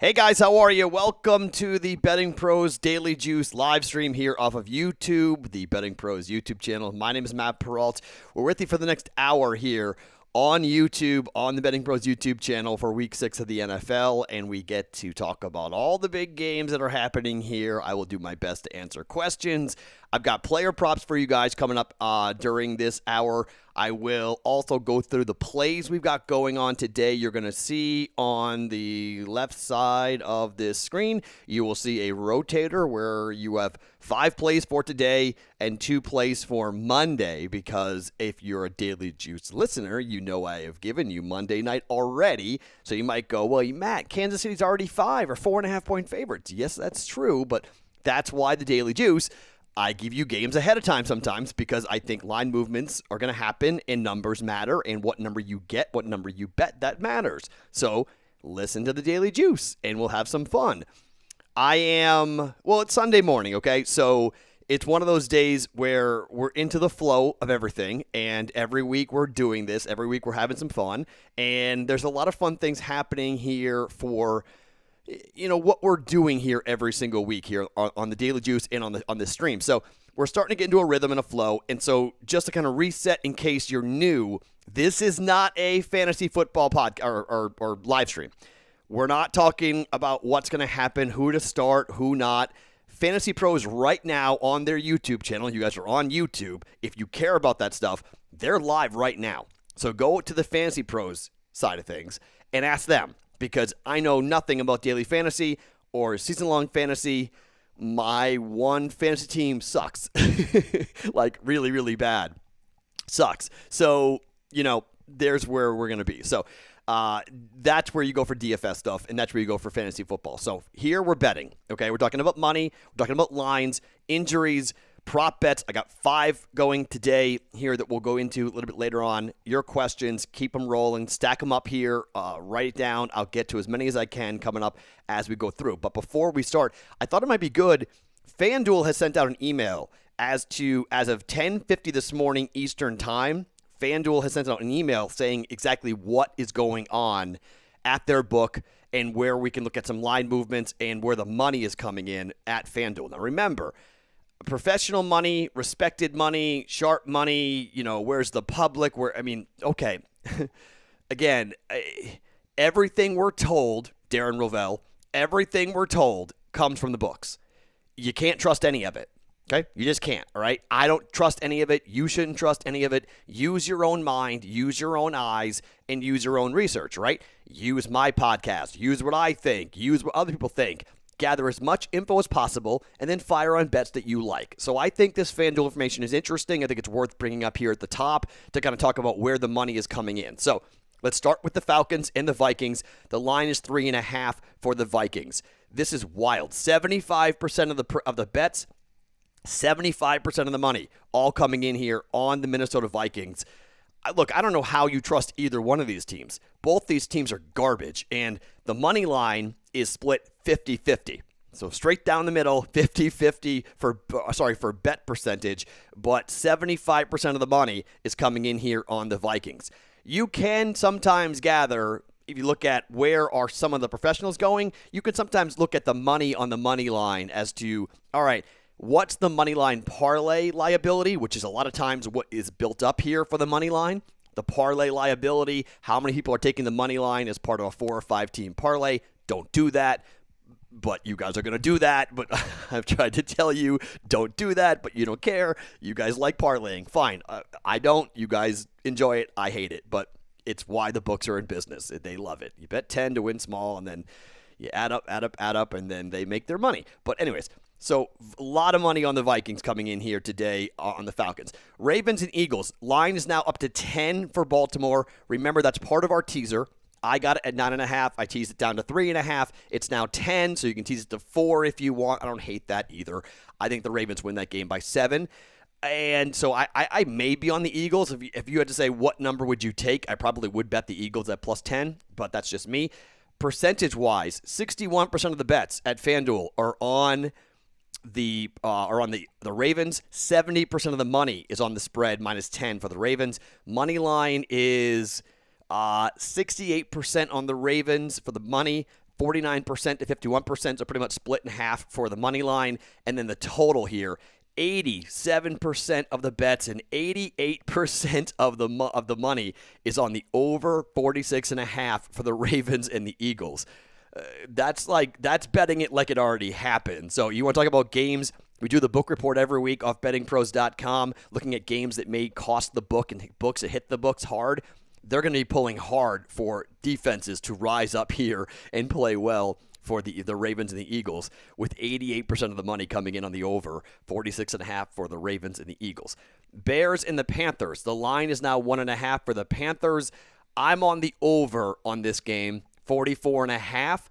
Hey guys, how are you? Welcome to the Betting Pros Daily Juice live stream here off of YouTube, the Betting Pros YouTube channel. My name is Matt Perrault. We're with you for the next hour here on YouTube, on the Betting Pros YouTube channel for Week 6 of the NFL, and we get to talk about all the big games that are happening here. I will do my best to answer questions. I've got player props for you guys coming up during this hour. I will also go through the plays we've got going on today. You're going to see on the left side of this screen, you will see a rotator where you have 5 plays for today and 2 plays for Monday, because if you're a Daily Juice listener, you know I have given you Monday night already. So you might go, well, Matt, Kansas City's already 5 or 4.5 point favorites. Yes, that's true, but that's why the Daily Juice, I give you games ahead of time sometimes, because I think line movements are going to happen and numbers matter, and what number you get, what number you bet, that matters. So listen to the Daily Juice and we'll have some fun. It's Sunday morning, okay? So it's one of those days where we're into the flow of everything, and every week we're doing this. Every week we're having some fun, and there's a lot of fun things happening here for what we're doing here every single week here on the Daily Juice and on this stream. So we're starting to get into a rhythm and a flow. And so just to kind of reset in case you're new, this is not a fantasy football podcast or live stream. We're not talking about what's going to happen, who to start, who not. Fantasy Pros right now on their YouTube channel, you guys are on YouTube. If you care about that stuff, they're live right now. So go to the Fantasy Pros side of things and ask them, because I know nothing about daily fantasy or season-long fantasy. My one fantasy team sucks. Like really, really bad. Sucks. So, there's where we're going to be. So that's where you go for DFS stuff, and that's where you go for fantasy football. So here we're betting, okay? We're talking about money. We're talking about lines, injuries, prop bets. I got 5 going today here that we'll go into a little bit later on. Your questions, keep them rolling, stack them up here, write it down. I'll get to as many as I can coming up as we go through. But before we start, I thought it might be good. FanDuel has sent out an email as of 10:50 this morning Eastern time. FanDuel has sent out an email saying exactly what is going on at their book and where we can look at some line movements and where the money is coming in at FanDuel. Now remember, professional money, respected money, sharp money, where's the public? Okay. Again, everything we're told, Darren Rovell, everything we're told comes from the books. You can't trust any of it. Okay? You just can't, all right? I don't trust any of it. You shouldn't trust any of it. Use your own mind, use your own eyes, and use your own research, right? Use my podcast. Use what I think. Use what other people think. Gather as much info as possible, and then fire on bets that you like. So I think this FanDuel information is interesting. I think it's worth bringing up here at the top to kind of talk about where the money is coming in. So let's start with the Falcons and the Vikings. The line is 3.5 for the Vikings. This is wild. 75% of the bets, 75% of the money, all coming in here on the Minnesota Vikings. Look, I don't know how you trust either one of these teams. Both these teams are garbage, and the money line is split 50-50. So straight down the middle, 50-50 for bet percentage, but 75% of the money is coming in here on the Vikings. You can sometimes gather, if you look at where are some of the professionals going, you can sometimes look at the money on the money line as to, all right, what's the money line parlay liability, which is a lot of times what is built up here for the money line. The parlay liability, how many people are taking the money line as part of a 4 or 5 team parlay. Don't do that, but you guys are going to do that. But I've tried to tell you, don't do that, but you don't care. You guys like parlaying. Fine. I don't. You guys enjoy it. I hate it, but it's why the books are in business. They love it. You bet 10 to win small, and then you add up, and then they make their money. But anyways, so a lot of money on the Vikings coming in here today on the Falcons. Ravens and Eagles. Line is now up to 10 for Baltimore. Remember, that's part of our teaser. I got it at 9.5. I teased it down to 3.5. It's now 10, so you can tease it to 4 if you want. I don't hate that either. I think the Ravens win that game by 7. And so I may be on the Eagles. If you had to say what number would you take, I probably would bet the Eagles at plus 10, but that's just me. Percentage-wise, 61% of the bets at FanDuel are on the Ravens. 70% of the money is on the spread, minus 10 for the Ravens. Money line is 68% on the Ravens for the money, 49% to 51%, so pretty much split in half for the money line. And then the total here, 87% of the bets and 88% of the money is on the over 46.5 for the Ravens and the Eagles. That's betting it like it already happened. So you want to talk about games? We do the book report every week off bettingpros.com, looking at games that may cost the book and books that hit the books hard. They're going to be pulling hard for defenses to rise up here and play well for the Ravens and the Eagles, with 88% of the money coming in on the over, 46.5 for the Ravens and the Eagles. Bears and the Panthers. The line is now 1.5 for the Panthers. I'm on the over on this game, 44.5,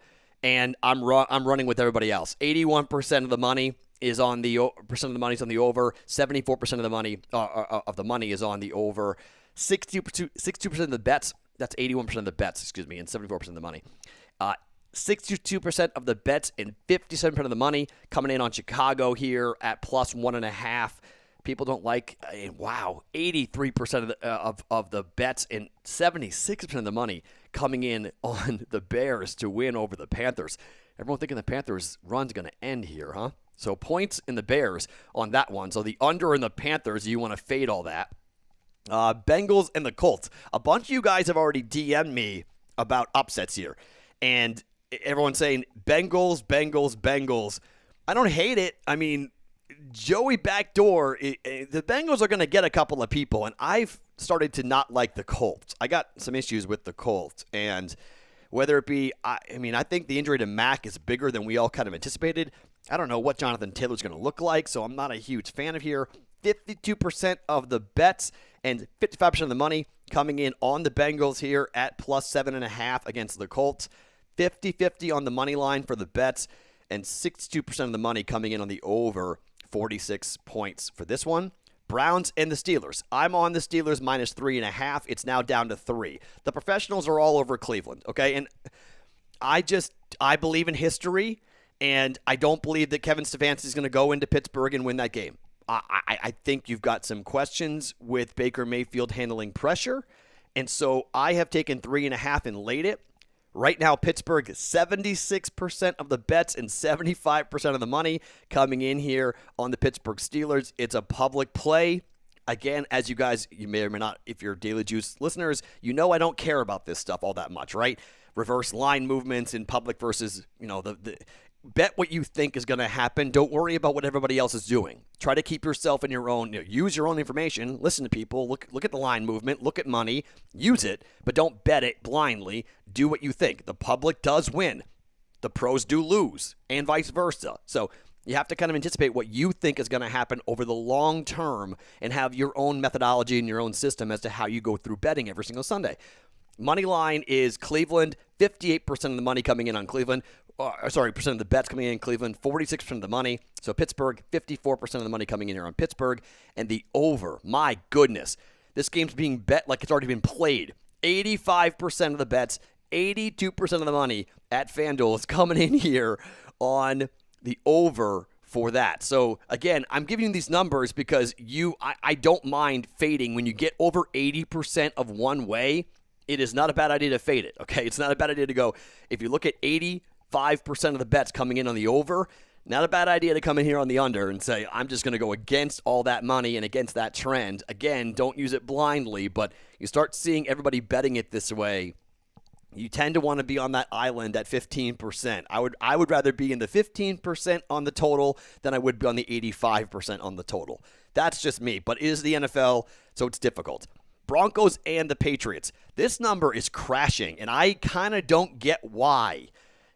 and I'm running with everybody else. 81% of the money is on the over. 74% of the money is on the over. 62% of the bets. That's 81% of the bets, and 74% of the money. 62% of the bets and 57% of the money coming in on Chicago here at plus 1.5. People don't like, 83% of the bets and 76% of the money coming in on the Bears to win over the Panthers. Everyone thinking the Panthers' run's going to end here, huh? So points in the Bears on that one. So the under in the Panthers, you want to fade all that. Bengals and the Colts. A bunch of you guys have already DM'd me about upsets here. And everyone's saying Bengals, Bengals, Bengals. I don't hate it. I mean, Joey backdoor, the Bengals are going to get a couple of people, and I've started to not like the Colts. I got some issues with the Colts, and whether it be, I think the injury to Mack is bigger than we all kind of anticipated. I don't know what Jonathan Taylor's going to look like, so I'm not a huge fan of here. 52% of the bets and 55% of the money coming in on the Bengals here at plus 7.5 against the Colts. 50-50 on the money line for the bets, and 62% of the money coming in on the over 46 points for this one. Browns and the Steelers. I'm on the Steelers minus 3.5. It's now down to 3. The professionals are all over Cleveland, okay? And I believe in history, and I don't believe that Kevin Stefanski is going to go into Pittsburgh and win that game. I think you've got some questions with Baker Mayfield handling pressure, and so I have taken 3.5 and laid it. Right now, Pittsburgh, 76% of the bets and 75% of the money coming in here on the Pittsburgh Steelers. It's a public play. Again, as you guys, you may or may not, if you're Daily Juice listeners, you know I don't care about this stuff all that much, right? Reverse line movements in public versus, the bet what you think is going to happen. Don't worry about what everybody else is doing. Try to keep yourself in your own, use your own information, listen to people, look at the line movement, look at money, use it, but don't bet it blindly. Do what you think. The public does win. The pros do lose, and vice versa. So you have to kind of anticipate what you think is going to happen over the long term and have your own methodology and your own system as to how you go through betting every single Sunday. Money line is Cleveland, 58% of the money coming in on Cleveland. Percent of the bets coming in Cleveland, 46% of the money. So Pittsburgh, 54% of the money coming in here on Pittsburgh. And the over, my goodness, this game's being bet like it's already been played. 85% of the bets, 82% of the money at FanDuel is coming in here on the over for that. So again, I'm giving you these numbers because I don't mind fading when you get over 80% of one way. It is not a bad idea to fade it, okay? It's not a bad idea to go, if you look at 5% of the bets coming in on the over, not a bad idea to come in here on the under and say, I'm just going to go against all that money and against that trend. Again, don't use it blindly, but you start seeing everybody betting it this way, you tend to want to be on that island at 15%. I would rather be in the 15% on the total than I would be on the 85% on the total. That's just me, but it is the NFL, so it's difficult. Broncos and the Patriots. This number is crashing, and I kind of don't get why.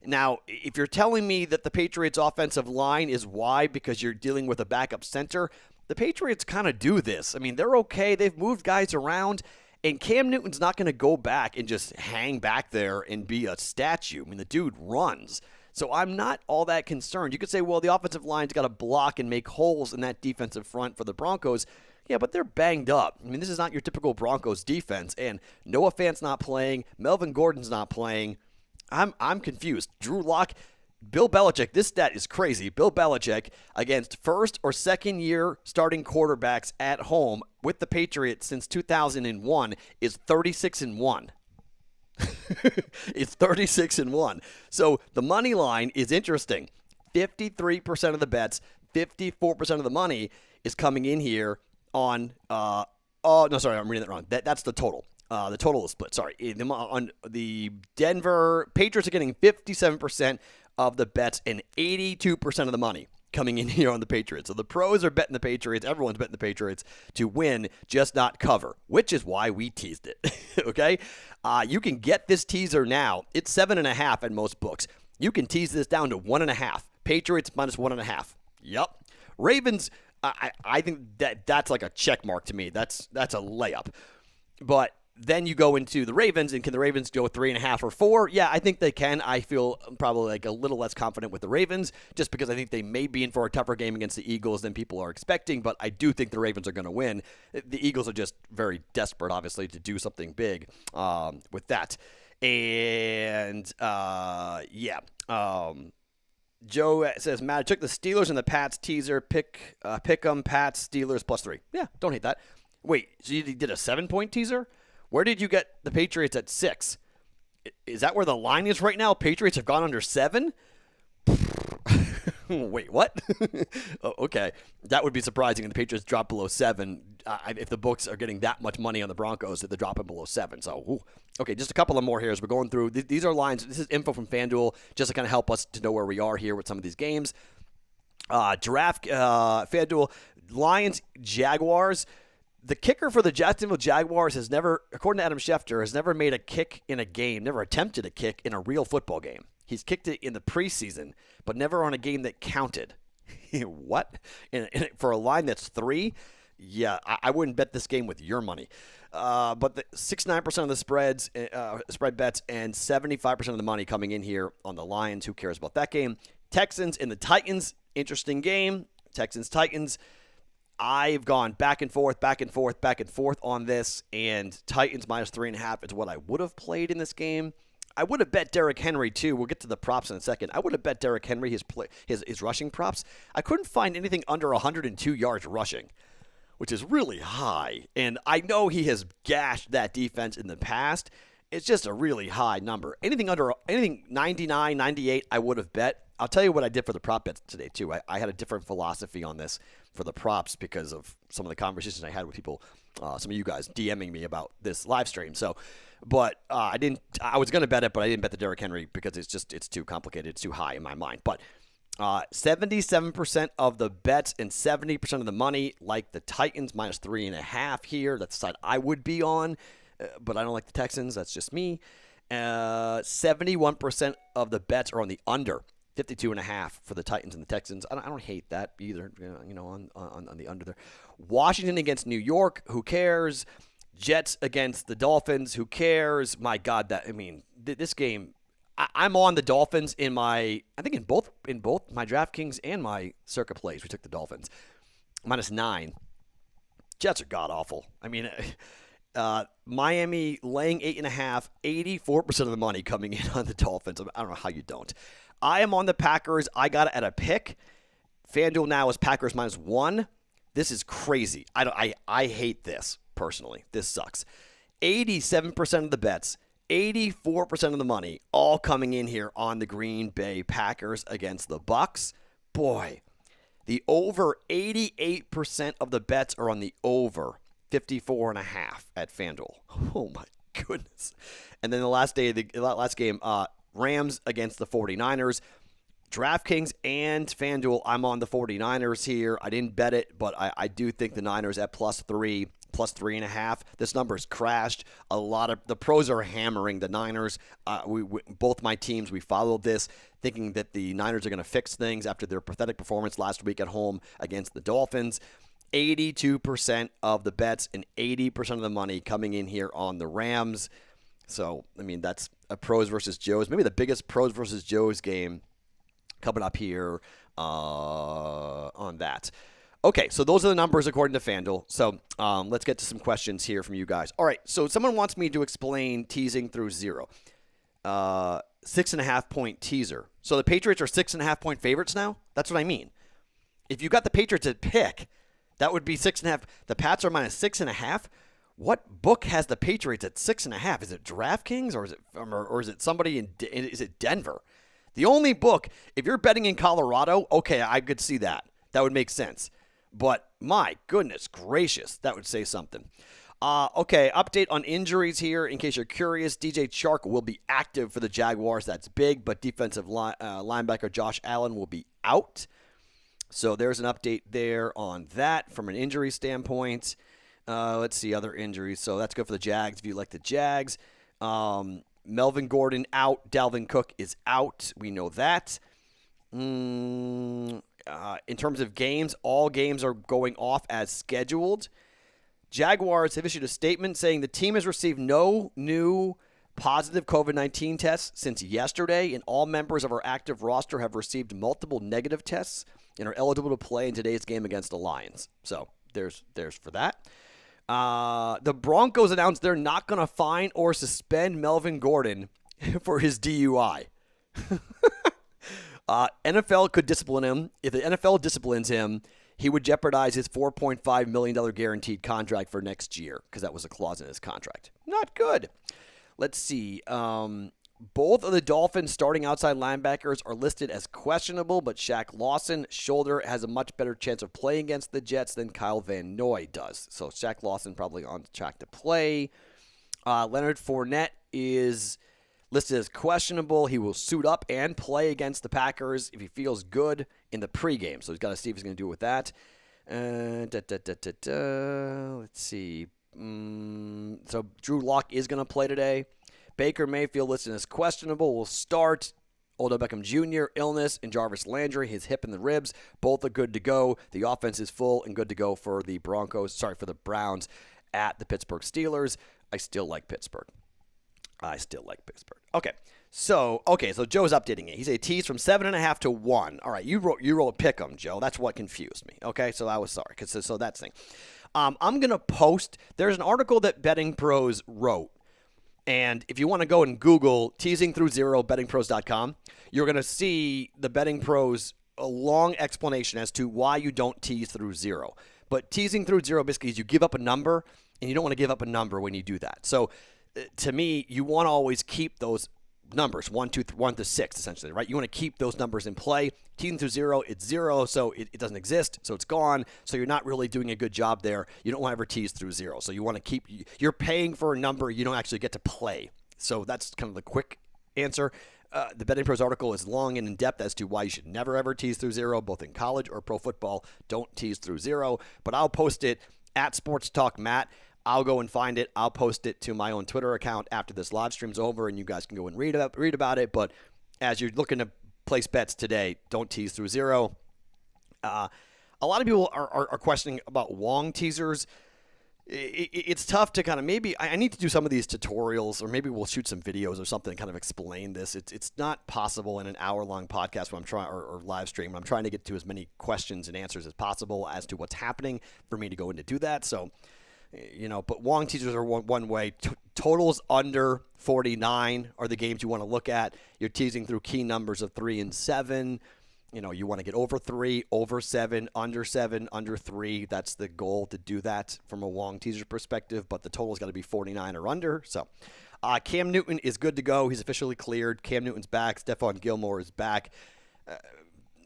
Now, if you're telling me that the Patriots' offensive line is why because you're dealing with a backup center, the Patriots kind of do this. I mean, they're okay. They've moved guys around, and Cam Newton's not going to go back and just hang back there and be a statue. I mean, the dude runs. So I'm not all that concerned. You could say, well, the offensive line's got to block and make holes in that defensive front for the Broncos. Yeah, but they're banged up. I mean, this is not your typical Broncos defense, and Noah Fant's not playing. Melvin Gordon's not playing. I'm confused. Drew Lock, Bill Belichick, this stat is crazy. Bill Belichick against first or second year starting quarterbacks at home with the Patriots since 2001 is 36-1. It's 36-1. So the money line is interesting. 53% of the bets, 54% of the money is coming in here on. Oh no, sorry, I'm reading that wrong. That's the total. The total is split. Sorry, on the Denver Patriots are getting 57% of the bets and 82% of the money coming in here on the Patriots. So the pros are betting the Patriots. Everyone's betting the Patriots to win, just not cover, which is why we teased it. Okay? You can get this teaser now. It's 7.5 at most books. You can tease this down to 1.5. Patriots minus 1.5. Yep. Ravens, I think that's like a check mark to me. That's a layup. But then you go into the Ravens, and can the Ravens go 3.5 or 4? Yeah, I think they can. I feel probably like a little less confident with the Ravens just because I think they may be in for a tougher game against the Eagles than people are expecting, but I do think the Ravens are going to win. The Eagles are just very desperate, obviously, to do something big with that. And, Joe says, Matt, I took the Steelers and the Pats teaser. Pick 'em, Pats, Steelers, +3. Yeah, don't hate that. Wait, so you did a 7-point teaser? Where did you get the Patriots at 6? Is that where the line is right now? Patriots have gone under 7? Wait, what? Oh, okay. That would be surprising if the Patriots drop below 7. If the books are getting that much money on the Broncos, that they're dropping below 7. So, okay, just a couple of more here as we're going through. These are lines. This is info from FanDuel just to kind of help us to know where we are here with some of these games. FanDuel, Lions, Jaguars. The kicker for the Jacksonville Jaguars has never, according to Adam Schefter, has never made a kick in a game, never attempted a kick in a real football game. He's kicked it in the preseason, but never on a game that counted. What? For a line that's 3? Yeah, I wouldn't bet this game with your money. But the 69% of the spread bets and 75% of the money coming in here on the Lions. Who cares about that game? Texans and the Titans, interesting game. Texans-Titans. I've gone back and forth on this, and Titans minus 3.5 is what I would have played in this game. I would have bet Derrick Henry, too. We'll get to the props in a second. I would have bet Derrick Henry his rushing props. I couldn't find anything under 102 yards rushing, which is really high. And I know he has gashed that defense in the past. It's just a really high number. Anything 99, 98, I would have bet. I'll tell you what I did for the prop bets today, too. I had a different philosophy on this for the props because of some of the conversations I had with people, some of you guys DMing me about this live stream. So, but I was going to bet it, but I didn't bet the Derrick Henry because it's too complicated. It's too high in my mind. But 77% of the bets and 70% of the money, like the Titans, minus 3.5 here. That's the side I would be on, but I don't like the Texans. That's just me. 71% of the bets are on the under. 52.5 for the Titans and the Texans. I don't hate that either, on the under there. Washington against New York, who cares? Jets against the Dolphins, who cares? My God, this game, I'm on the Dolphins in both my DraftKings and my Circa plays. We took the Dolphins. minus 9. Jets are god-awful. Miami laying 8.5, 84% of the money coming in on the Dolphins. I don't know how you don't. I am on the Packers. I got it at a pick. FanDuel now is Packers minus 1. This is crazy. I hate this, personally. This sucks. 87% of the bets, 84% of the money, all coming in here on the Green Bay Packers against the Bucs. Boy, the over 88% of the bets are on the over 54.5 at FanDuel. Oh, my goodness. And then the last game, Rams against the 49ers. DraftKings and FanDuel, I'm on the 49ers here. I didn't bet it, but I do think the Niners at +3, +3.5. This number has crashed. A lot of the pros are hammering the Niners. Both my teams, we followed this, thinking that the Niners are going to fix things after their pathetic performance last week at home against the Dolphins. 82% of the bets and 80% of the money coming in here on the Rams. So, that's a pros versus Joes. Maybe the biggest pros versus Joes game coming up here on that. Okay, so those are the numbers according to FanDuel. So let's get to some questions here from you guys. All right, so someone wants me to explain teasing through 0. 6.5 point teaser. So the Patriots are 6.5 point favorites now? That's what I mean. If you got the Patriots at pick, that would be 6.5. The Pats are minus 6.5. What book has the Patriots at 6.5? Is it DraftKings or is it somebody is it Denver? The only book, if you're betting in Colorado, okay, I could see that. That would make sense. But my goodness gracious, that would say something. Okay, update on injuries here. In case you're curious, DJ Chark will be active for the Jaguars. That's big, but defensive linebacker Josh Allen will be out. So there's an update there on that from an injury standpoint. Let's see other injuries. So that's good for the Jags if you like the Jags. Melvin Gordon out. Dalvin Cook is out. We know that. In terms of games, all games are going off as scheduled. Jaguars have issued a statement saying the team has received no new positive COVID-19 tests since yesterday, and all members of our active roster have received multiple negative tests and are eligible to play in today's game against the Lions. So there's for that. The Broncos announced they're not going to fine or suspend Melvin Gordon for his DUI. NFL could discipline him. If the NFL disciplines him, he would jeopardize his $4.5 million guaranteed contract for next year because that was a clause in his contract. Not good. Let's see. Both of the Dolphins' starting outside linebackers are listed as questionable, but Shaq Lawson's shoulder has a much better chance of playing against the Jets than Kyle Van Noy does. So Shaq Lawson probably on track to play. Leonard Fournette is listed as questionable. He will suit up and play against the Packers if he feels good in the pregame. So he's got to see if he's going to do it with that. Let's see. So Drew Lock is going to play today. Baker Mayfield listed as questionable will start. Odell Beckham Jr., illness, and Jarvis Landry, his hip and the ribs, both are good to go. The offense is full and good to go for the Browns at the Pittsburgh Steelers. I still like Pittsburgh. Okay, so Joe's updating it. He's a tease from 7.5 to 1. All right, you wrote pick 'em, Joe. That's what confused me. Okay, so I was sorry. So that's the thing. I'm gonna post. There's an article that Betting Pros wrote. And if you want to go and Google teasing through zero bettingpros.com, you're going to see the Betting Pros a long explanation as to why you don't tease through zero. But teasing through zero basically is you give up a number, and you don't want to give up a number when you do that. So to me, you want to always keep those numbers, 1 to 6, essentially, right? You want to keep those numbers in play. Teasing through zero, it's zero, so it doesn't exist, so it's gone. So you're not really doing a good job there. You don't want to ever tease through zero. So you want to keep, you're paying for a number you don't actually get to play. So that's kind of the quick answer. The Betting Pros article is long and in-depth as to why you should never ever tease through zero, both in college or pro football. Don't tease through zero. But I'll post it at Sports Talk Matt. I'll go and find it. I'll post it to my own Twitter account after this live stream's over, and you guys can go and read about it. But as you're looking to place bets today, don't tease through zero. A lot of people are questioning about long teasers. It's tough to kind of maybe I need to do some of these tutorials, or maybe we'll shoot some videos or something to kind of explain this. It's not possible in an hour-long podcast when I'm trying or live stream. I'm trying to get to as many questions and answers as possible as to what's happening for me to go in to do that. So, but long teasers are one way. Totals under 49 are the games you want to look at. You're teasing through key numbers of 3 and 7. You want to get over 3, over 7, under 3. That's the goal, to do that from a long teaser perspective, but the total's got to be 49 or under. So Cam Newton is good to go. He's officially cleared. Cam Newton's back. Stephon Gilmore is back.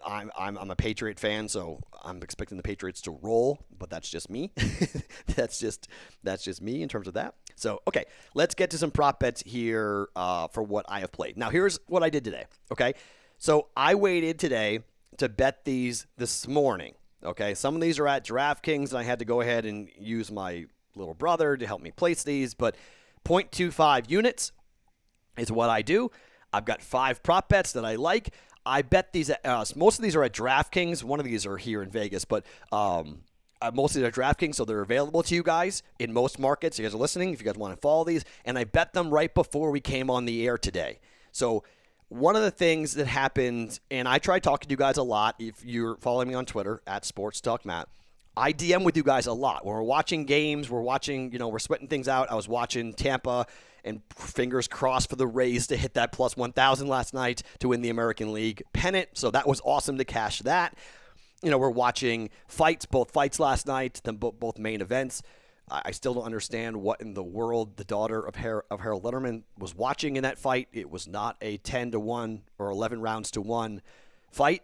I'm a Patriot fan, so I'm expecting the Patriots to roll, but that's just me. that's just me in terms of that. So, okay, let's get to some prop bets here for what I have played. Now, here's what I did today, okay? So I waited today to bet these this morning, okay? Some of these are at DraftKings, and I had to go ahead and use my little brother to help me place these, but 0.25 units is what I do. I've got 5 prop bets that I like. I bet these most of these are at DraftKings. One of these are here in Vegas, but most of these are DraftKings, so they're available to you guys in most markets. You guys are listening if you guys want to follow these. And I bet them right before we came on the air today. So one of the things that happened, and I try talking to you guys a lot, if you're following me on Twitter, at Sports Talk Matt, I DM with you guys a lot. When we're watching games, we're sweating things out. I was watching Tampa, and fingers crossed for the Rays to hit that plus 1,000 last night to win the American League pennant. So that was awesome to cash that. We're watching both fights last night, then both main events. I still don't understand what in the world the daughter of Harold Letterman was watching in that fight. It was not a 10-1 or 11 rounds to 1 fight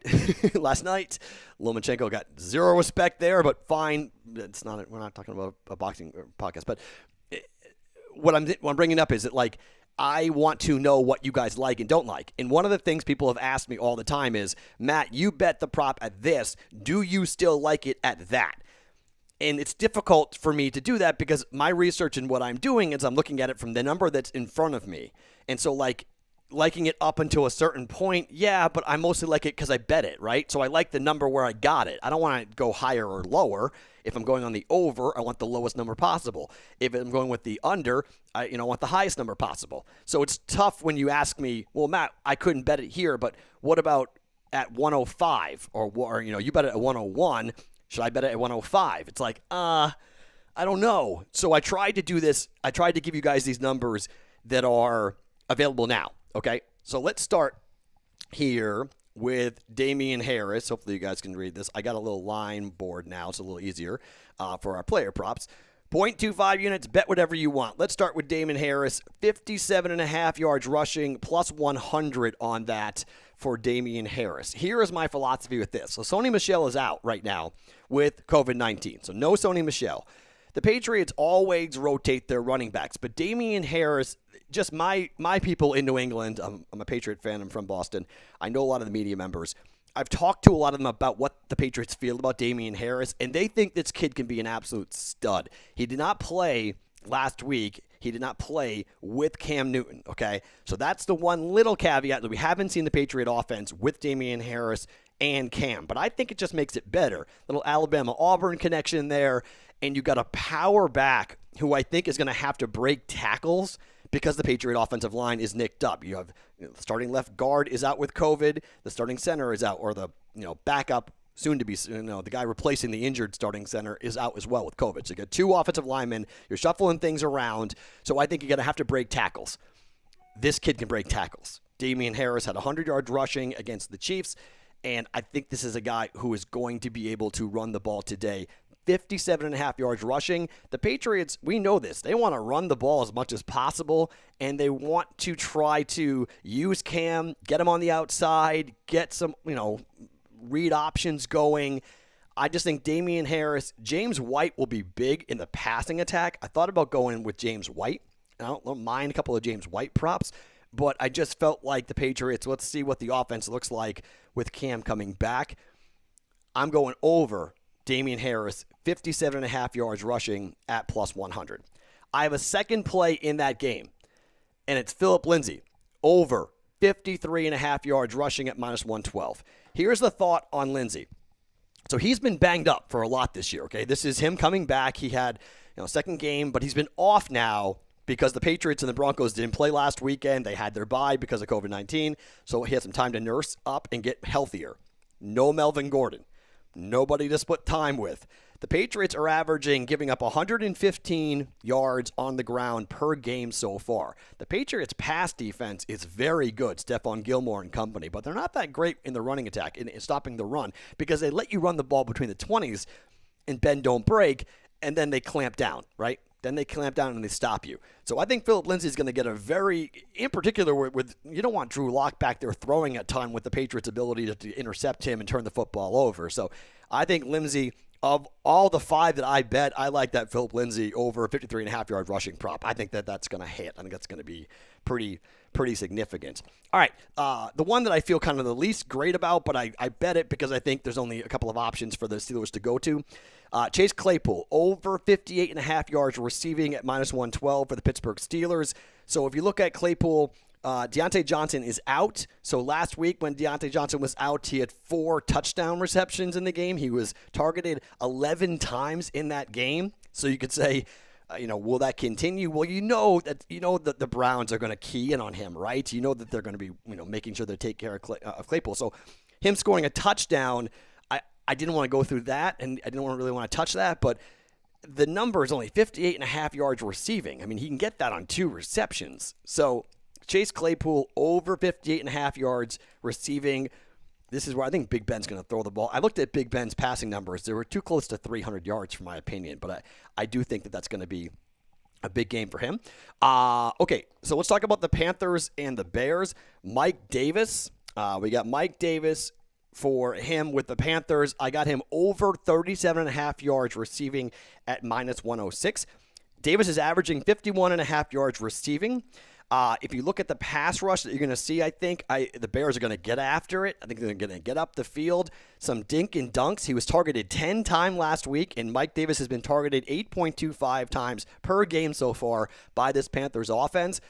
last night. Lomachenko got zero respect there, but fine. It's not. We're not talking about a boxing podcast, but what I'm bringing up is that, like, I want to know what you guys like and don't like. And one of the things people have asked me all the time is, Matt, you bet the prop at this. Do you still like it at that? And it's difficult for me to do that because my research and what I'm doing is I'm looking at it from the number that's in front of me. And so, like, liking it up until a certain point, yeah, but I mostly like it because I bet it, right? So I like the number where I got it. I don't want to go higher or lower. If I'm going on the over, I want the lowest number possible. If I'm going with the under, I want the highest number possible. So it's tough when you ask me, well, Matt, I couldn't bet it here, but what about at 105? Or you bet it at 101. Should I bet it at 105? It's like, I don't know. So I tried to do this. I tried to give you guys these numbers that are available now. Okay, so let's start here with Damian Harris. Hopefully you guys can read this. I got a little line board now. It's a little easier for our player props. 0.25 units, bet whatever you want. Let's start with Damian Harris. 57.5 yards rushing, plus 100 on that for Damian Harris. Here is my philosophy with this. So Sony Michel is out right now with COVID-19. So no Sony Michel. The Patriots always rotate their running backs, but Damian Harris, just my people in New England, I'm a Patriot fan, I'm from Boston, I know a lot of the media members. I've talked to a lot of them about what the Patriots feel about Damian Harris, and they think this kid can be an absolute stud. He did not play last week. He did not play with Cam Newton, okay? So that's the one little caveat that we haven't seen the Patriot offense with Damian Harris and Cam, but I think it just makes it better. Little Alabama-Auburn connection there, and you got a power back who I think is going to have to break tackles because the Patriot offensive line is nicked up. You have the starting left guard is out with COVID, the starting center is out, or the backup soon to be the guy replacing the injured starting center is out as well with COVID. So you got two offensive linemen. You're shuffling things around. So I think you're going to have to break tackles. This kid can break tackles. Damian Harris had 100 yards rushing against the Chiefs, and I think this is a guy who is going to be able to run the ball today. 57.5 yards rushing. The Patriots, we know this. They want to run the ball as much as possible, and they want to try to use Cam, get him on the outside, get some, read options going. I just think Damian Harris, James White will be big in the passing attack. I thought about going with James White. I don't mind a couple of James White props, but I just felt like the Patriots, let's see what the offense looks like with Cam coming back. I'm going over Damian Harris, 57.5 yards rushing at plus 100. I have a second play in that game, and it's Phillip Lindsay, over 53.5 yards rushing at minus 112. Here's the thought on Lindsay. So he's been banged up for a lot this year, okay? This is him coming back. He had second game, but he's been off now because the Patriots and the Broncos didn't play last weekend. They had their bye because of COVID-19, so he had some time to nurse up and get healthier. No Melvin Gordon. Nobody to split time with. The Patriots are giving up 115 yards on the ground per game so far. The Patriots' pass defense is very good, Stephon Gilmore and company, but they're not that great in the running attack, in stopping the run, because they let you run the ball between the 20s and bend, don't break, and then they clamp down, right? Then they clamp down and they stop you. So I think Phillip Lindsay is going to get a very, in particular, with you don't want Drew Lock back there throwing at time with the Patriots' ability to intercept him and turn the football over. So I think Lindsay, of all the five that I bet, I like that Phillip Lindsay over a 53.5 yard rushing prop. I think that's going to hit. I think that's going to be pretty significant. All right, the one that I feel kind of the least great about, but I bet it because I think there's only a couple of options for the Steelers to go to. Chase Claypool, over 58.5 yards receiving at minus 112 for the Pittsburgh Steelers. So if you look at Claypool, Deontay Johnson is out. So last week when Deontay Johnson was out, he had 4 touchdown receptions in the game. He was targeted 11 times in that game. So you could say, will that continue? Well, that the Browns are going to key in on him, right? You know that they're going to be, making sure they take care of Claypool. So him scoring a touchdown, I didn't want to go through that, and I didn't really want to touch that, but the number is only 58.5 yards receiving. I mean, he can get that on 2 receptions. So Chase Claypool over 58.5 yards receiving. this is where I think Big Ben's going to throw the ball. I looked at Big Ben's passing numbers. They were too close to 300 yards, for my opinion, but I do think that that's going to be a big game for him. Okay, so let's talk about the Panthers and the Bears. Mike Davis. We got Mike Davis for him with the Panthers. I got him over 37.5 yards receiving at -106. Davis is averaging 51.5 yards receiving. If you look at the pass rush that you're going to see, I think the Bears are going to get after it. I think they're going to get up the field. Some dink and dunks. He was targeted 10 times last week, and Mike Davis has been targeted 8.25 times per game so far by this Panthers offense.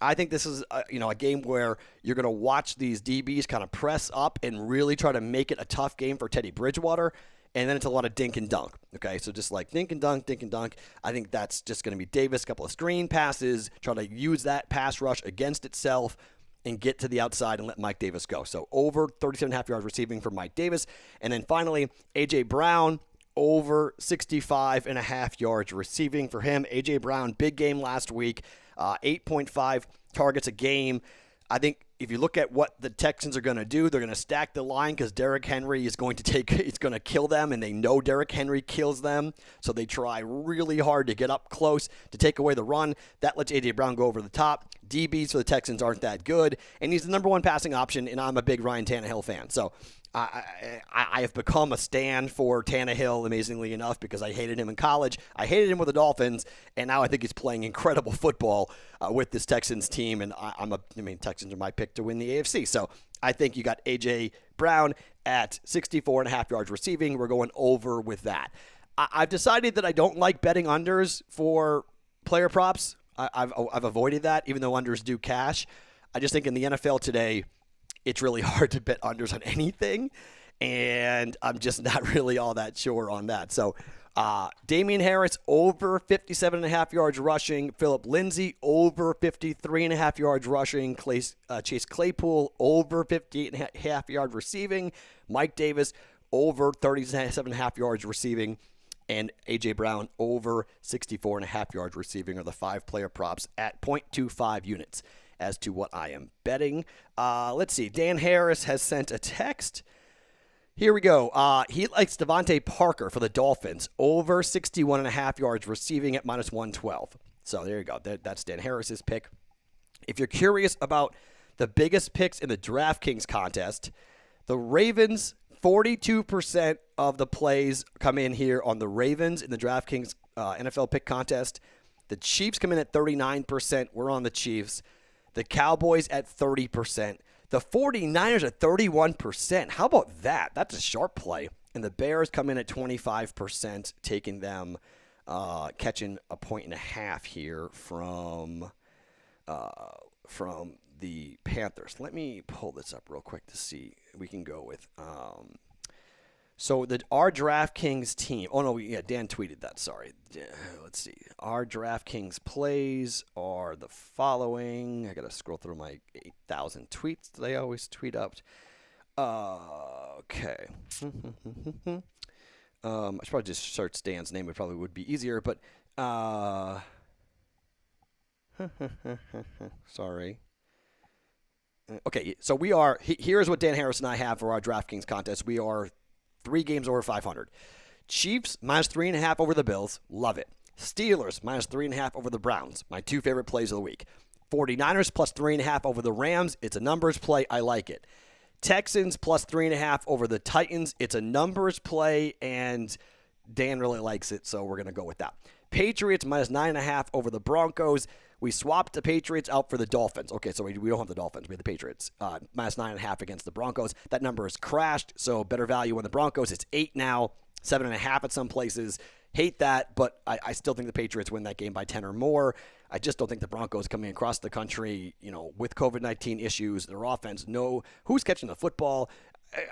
I think this is a game where you're going to watch these DBs kind of press up and really try to make it a tough game for Teddy Bridgewater. And then it's a lot of dink and dunk. Okay, so just like dink and dunk, dink and dunk. I think that's just going to be Davis, a couple of screen passes, try to use that pass rush against itself and get to the outside and let Mike Davis go. So over 37.5 yards receiving for Mike Davis. And then finally, A.J. Brown, over 65.5 yards receiving for him. A.J. Brown, big game last week, 8.5 targets a game. I think if you look at what the Texans are going to do, they're going to stack the line because Derrick Henry is going to kill them, and they know Derrick Henry kills them. So they try really hard to get up close to take away the run. That lets A.J. Brown go over the top. DBs for the Texans aren't that good, and he's the number one passing option, and I'm a big Ryan Tannehill fan. So I have become a stan for Tannehill, amazingly enough, because I hated him in college. I hated him with the Dolphins, and now I think he's playing incredible football with this Texans team. And Texans are my pick to win the AFC. So I think you got A.J. Brown at 64.5 yards receiving. We're going over with that. I've decided that I don't like betting unders for player props. I've avoided that, even though unders do cash. I just think in the NFL today, it's really hard to bet unders on anything, and I'm just not really all that sure on that. So Damian Harris over 57.5 yards rushing. Phillip Lindsay over 53.5 yards rushing. Chase Claypool over 58.5 yards receiving. Mike Davis over 37.5 yards receiving. And A.J. Brown over 64.5 yards receiving are the 5-player props at 0.25 units as to what I am betting. Let's see. Dan Harris has sent a text. Here we go. He likes Devontae Parker for the Dolphins, over 61.5 yards receiving at -112. So there you go. That's Dan Harris's pick. If you're curious about the biggest picks in the DraftKings contest, the Ravens, 42% of the plays come in here on the Ravens in the DraftKings NFL pick contest. The Chiefs come in at 39%. We're on the Chiefs. The Cowboys at 30%. The 49ers at 31%. How about that? That's a sharp play. And the Bears come in at 25%, taking them, catching 1.5 here from the Panthers. Let me pull this up real quick to see. We can go with so our DraftKings team. Oh no, yeah, Dan tweeted that. Sorry. Let's see. Our DraftKings plays are the following. I gotta scroll through my 8,000 tweets that I always tweet up. Okay. I should probably just search Dan's name. It probably would be easier, but sorry. Okay, so we are. Here's what Dan Harris and I have for our DraftKings contest. We are 3 games over 500. Chiefs -3.5 over the Bills. Love it. Steelers -3.5 over the Browns. My 2 favorite plays of the week. 49ers +3.5 over the Rams. It's a numbers play. I like it. Texans +3.5 over the Titans. It's a numbers play, and Dan really likes it, so we're going to go with that. Patriots -9.5 over the Broncos. We swapped the Patriots out for the Dolphins. Okay, so we don't have the Dolphins. We have the Patriots. -9.5 against the Broncos. That number has crashed, so better value on the Broncos. It's 8 now, 7.5 at some places. Hate that, but I still think the Patriots win that game by 10 or more. I just don't think the Broncos coming across the country, with COVID-19 issues, their offense, know who's catching the football.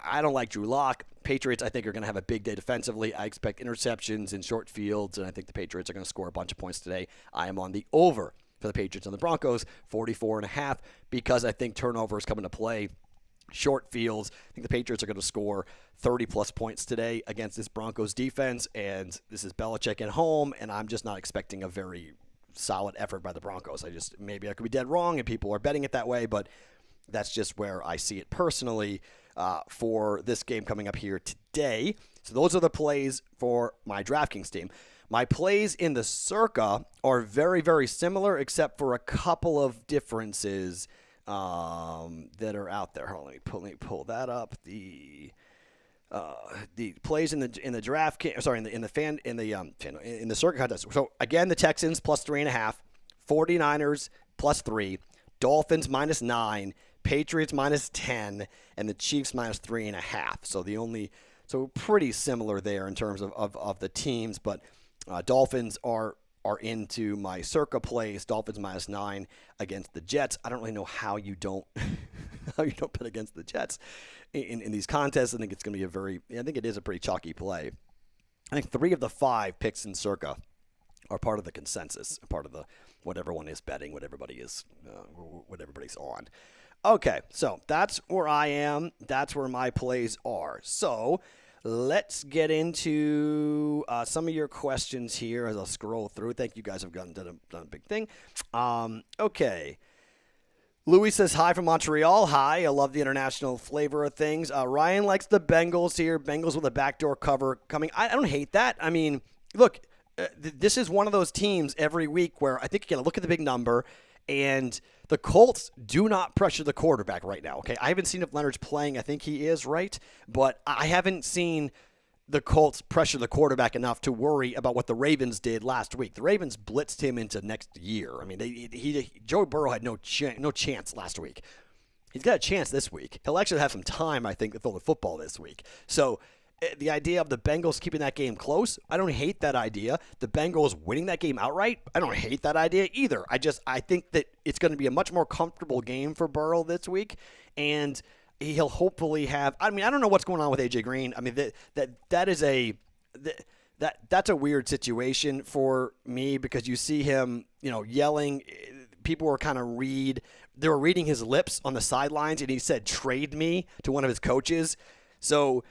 I don't like Drew Lock. Patriots, I think, are going to have a big day defensively. I expect interceptions in short fields, and I think the Patriots are going to score a bunch of points today. I am on the over for the Patriots and the Broncos, 44.5, because I think turnovers come into play. Short fields. I think the Patriots are going to score 30-plus points today against this Broncos defense, and this is Belichick at home, and I'm just not expecting a very solid effort by the Broncos. Maybe I could be dead wrong, and people are betting it that way, but That's just where I see it personally for this game coming up here today. So those are the plays for my DraftKings team. My plays in the Circa are very, very similar, except for a couple of differences that are out there. Hold on, let me pull that up. The plays in the DraftKings, sorry, in the Circa contest. So again, the Texans +3.5, 49ers +3, Dolphins -9, Patriots -10, and the Chiefs -3.5. So pretty similar there in terms of the teams, but Dolphins are into my Circa plays. Dolphins -9 against the Jets. I don't really know how you don't bet against the Jets in these contests. I think it's going to be I think it is a pretty chalky play. I think 3 of the 5 picks in Circa are part of the consensus, part of the what everyone is betting, what everybody's on. Okay, so that's where I am. That's where my plays are. So let's get into some of your questions here as I'll scroll through. Thank you guys have done a big thing. Okay. Louis says, hi from Montreal. Hi. I love the international flavor of things. Ryan likes the Bengals here. Bengals with a backdoor cover coming. I don't hate that. I mean, look, this is one of those teams every week where I think you got to look at the big number, and the Colts do not pressure the quarterback right now. Okay, I haven't seen if Leonard's playing. I think he is, right? But I haven't seen the Colts pressure the quarterback enough to worry about what the Ravens did last week. The Ravens blitzed him into next year. I mean, Joe Burrow had no chance last week. He's got a chance this week. He'll actually have some time, I think, to throw the football this week. So the idea of the Bengals keeping that game close, I don't hate that idea. The Bengals winning that game outright, I don't hate that idea either. I think that it's going to be a much more comfortable game for Burrow this week, and he'll hopefully have. I mean, I don't know what's going on with AJ Green. I mean, that's a weird situation for me because you see him, yelling. People were they were reading his lips on the sidelines, and he said "trade me" to one of his coaches. So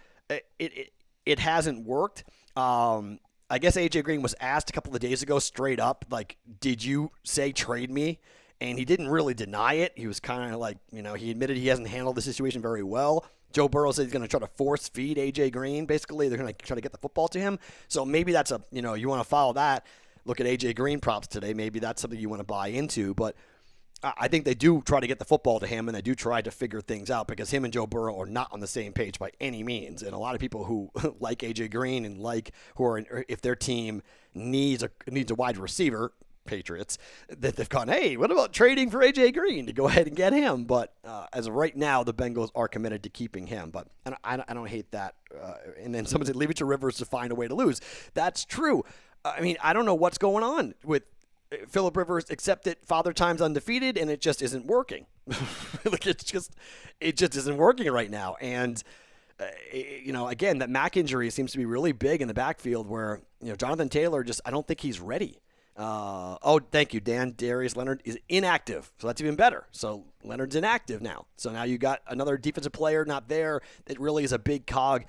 it hasn't worked. I guess AJ Green was asked a couple of days ago straight up, like, did you say trade me? And he didn't really deny it. He was kind of like, he admitted he hasn't handled the situation very well. Joe Burrow said he's going to try to force feed AJ Green. Basically, they're going to try to get the football to him. So maybe that's you want to follow that. Look at AJ Green props today. Maybe that's something you want to buy into. But I think they do try to get the football to him, and they do try to figure things out because him and Joe Burrow are not on the same page by any means. And a lot of people who like AJ Green and if their team needs a wide receiver, Patriots, that they've gone, hey, what about trading for AJ Green to go ahead and get him? But as of right now, the Bengals are committed to keeping him. But I don't hate that. And then someone said, leave it to Rivers to find a way to lose. That's true. I mean, I don't know what's going on with Phillip Rivers, except that Father Time's undefeated, and it just isn't working. It just isn't working right now. And again, that Mac injury seems to be really big in the backfield, where Jonathan Taylor I don't think he's ready. Thank you, Dan. Darius Leonard is inactive, so that's even better. So Leonard's inactive now. So now you got another defensive player not there that really is a big cog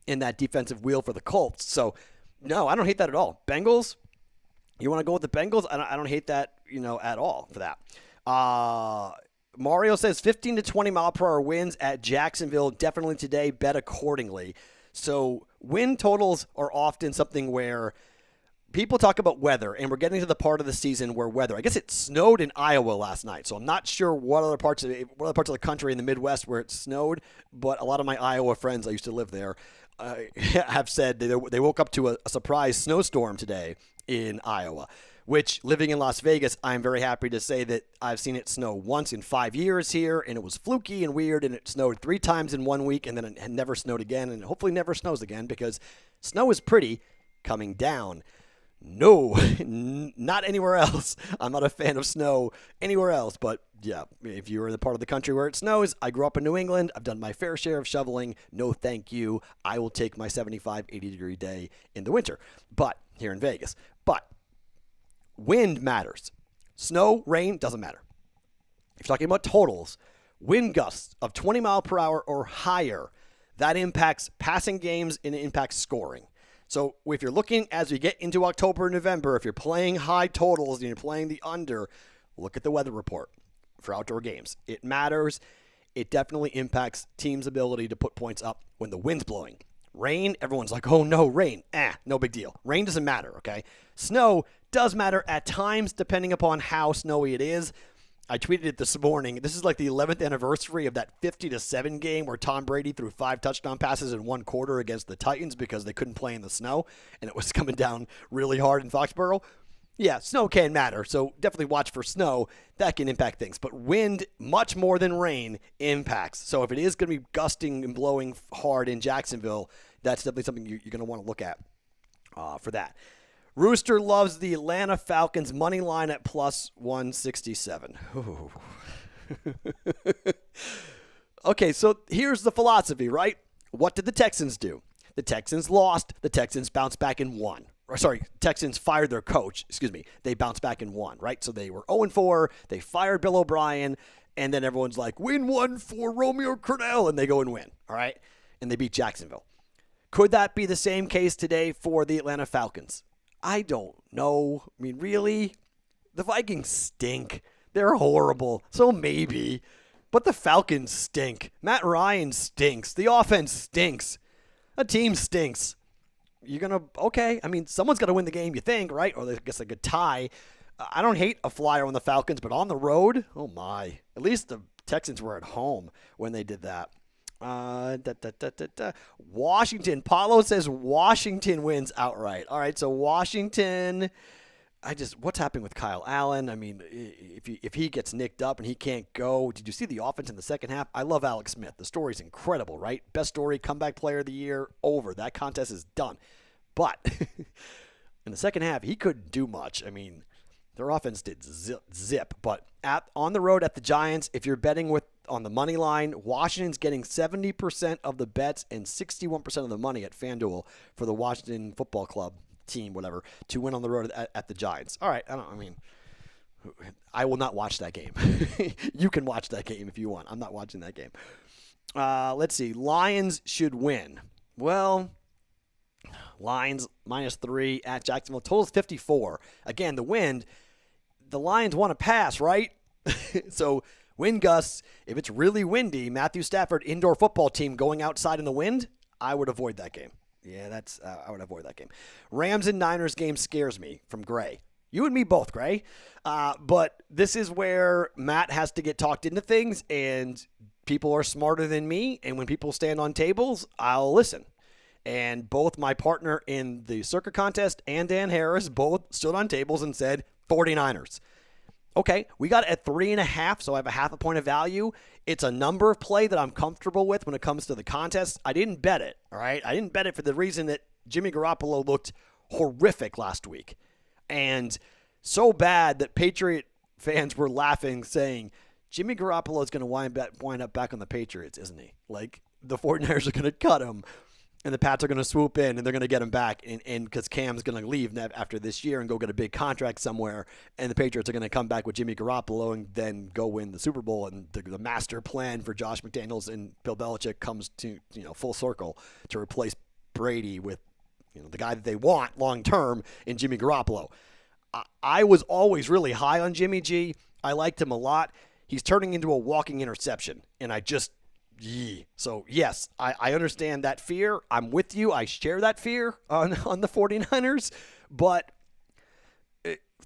in that defensive wheel for the Colts. So no, I don't hate that at all. Bengals. You want to go with the Bengals? I don't hate that, at all for that. Mario says 15 to 20 mile per hour winds at Jacksonville. Definitely today. Bet accordingly. So win totals are often something where people talk about weather, and we're getting to the part of the season where weather. I guess it snowed in Iowa last night, so I'm not sure what other parts of the country in the Midwest where it snowed. But a lot of my Iowa friends, I used to live there, have said they woke up to a surprise snowstorm today in Iowa, which, living in Las Vegas, I'm very happy to say that I've seen it snow once in 5 years here, and it was fluky and weird, and it snowed 3 times in 1 week, and then it had never snowed again, and hopefully never snows again, because snow is pretty coming down. No, not anywhere else. I'm not a fan of snow anywhere else, but yeah, if you're in the part of the country where it snows, I grew up in New England. I've done my fair share of shoveling. No, thank you. I will take my 75, 80-degree day in the winter, but here in Vegas. But wind matters. Snow, rain, doesn't matter. If you're talking about totals, wind gusts of 20 mile per hour or higher, that impacts passing games and it impacts scoring. So if you're looking as we get into October and November, if you're playing high totals and you're playing the under, look at the weather report for outdoor games. It matters. it definitely impacts teams' ability to put points up when the wind's blowing. Rain, everyone's like, oh no, rain. No big deal. Rain doesn't matter, okay? Snow does matter at times depending upon how snowy it is. I tweeted it this morning. This is like the 11th anniversary of that 50-7 game where Tom Brady threw 5 touchdown passes in one quarter against the Titans because they couldn't play in the snow, and it was coming down really hard in Foxborough. Yeah, snow can matter, so definitely watch for snow. That can impact things. But wind, much more than rain, impacts. So if it is going to be gusting and blowing hard in Jacksonville, that's definitely something you're going to want to look at for that. Rooster loves the Atlanta Falcons money line at plus 167. Okay, so here's the philosophy, right? What did the Texans do? The Texans lost. The Texans bounced back and won. Texans fired their coach. They bounced back and won, right? So they were 0-4. They fired Bill O'Brien, and then everyone's like, win one for Romeo Crennel, and they go and win, all right? And they beat Jacksonville. Could that be the same case today for the Atlanta Falcons? I don't know. I mean, really? The Vikings stink. They're horrible. So maybe. But the Falcons stink. Matt Ryan stinks. The offense stinks. The team stinks. You're going to, okay. I mean, someone's got to win the game, you think, right? Or I guess like a tie. I don't hate a flyer on the Falcons, but on the road, oh my. At least the Texans were at home when they did that. Washington. Paulo says Washington wins outright. All right, so Washington. What's happening with Kyle Allen? I mean, if he gets nicked up and he can't go, did you see the offense in the second half? I love Alex Smith. The story's incredible, right? Best story, comeback player of the year, over. That contest is done. But in the second half, he couldn't do much. I mean, their offense did zip. But on the road at the Giants, if you're betting on the money line, Washington's getting 70% of the bets and 61% of the money at FanDuel for the Washington Football Club team, whatever, to win on the road at the Giants. All right, I will not watch that game. You can watch that game if you want. I'm not watching that game. Let's see. Lions should win. Well, Lions -3 at Jacksonville. Total's 54. Again, the wind. The Lions want to pass, right? So wind gusts. If it's really windy, Matthew Stafford indoor football team going outside in the wind, I would avoid that game. Yeah, I would avoid that game. Rams and Niners game scares me from Gray. You and me both, Gray. But this is where Matt has to get talked into things, and people are smarter than me. And when people stand on tables, I'll listen. And both my partner in the Circa contest and Dan Harris both stood on tables and said 49ers. Okay, we got it at 3.5, so I have a half a point of value. It's a number of play that I'm comfortable with when it comes to the contest. I didn't bet it, all right? I didn't bet it for the reason that Jimmy Garoppolo looked horrific last week. And so bad that Patriot fans were laughing, saying, Jimmy Garoppolo is going to wind up back on the Patriots, isn't he? Like, the 49ers are going to cut him. And the Pats are going to swoop in, and they're going to get him back, and because Cam's going to leave after this year and go get a big contract somewhere, and the Patriots are going to come back with Jimmy Garoppolo and then go win the Super Bowl, and the master plan for Josh McDaniels and Bill Belichick comes to full circle to replace Brady with the guy that they want long term in Jimmy Garoppolo. I was always really high on Jimmy G. I liked him a lot. He's turning into a walking interception, and I just. So, yes, I understand that fear. I'm with you. I share that fear on the 49ers. But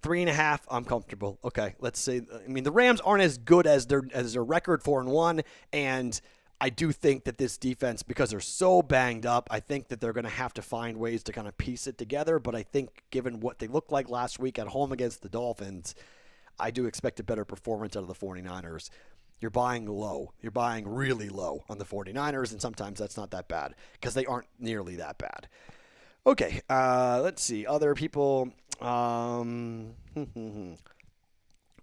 3.5, I'm comfortable. Okay, let's say. I mean, the Rams aren't as good as their record 4-1. And I do think that this defense, because they're so banged up, I think that they're going to have to find ways to kind of piece it together. But I think given what they looked like last week at home against the Dolphins, I do expect a better performance out of the 49ers. You're buying low. You're buying really low on the 49ers, and sometimes that's not that bad because they aren't nearly that bad. Okay, let's see. Other people.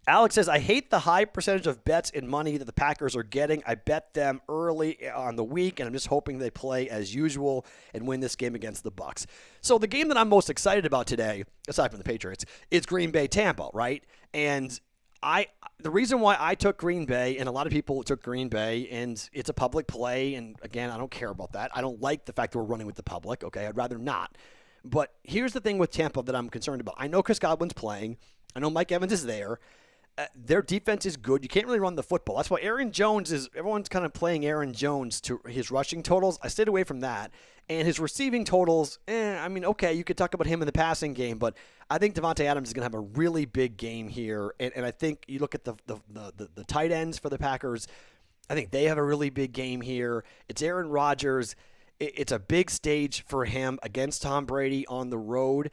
Alex says, I hate the high percentage of bets and money that the Packers are getting. I bet them early on the week, and I'm just hoping they play as usual and win this game against the Bucs. So the game that I'm most excited about today, aside from the Patriots, is Green Bay-Tampa, right? And the reason why I took Green Bay, and a lot of people took Green Bay, and it's a public play, and again, I don't care about that. I don't like the fact that we're running with the public, okay? I'd rather not. But here's the thing with Tampa that I'm concerned about. I know Chris Godwin's playing. I know Mike Evans is there. Their defense is good. You can't really run the football. That's why everyone's kind of playing Aaron Jones to his rushing totals. I stayed away from that. And his receiving totals, okay, you could talk about him in the passing game, but I think Devontae Adams is going to have a really big game here. And I think you look at the tight ends for the Packers, I think they have a really big game here. It's Aaron Rodgers. It's a big stage for him against Tom Brady on the road.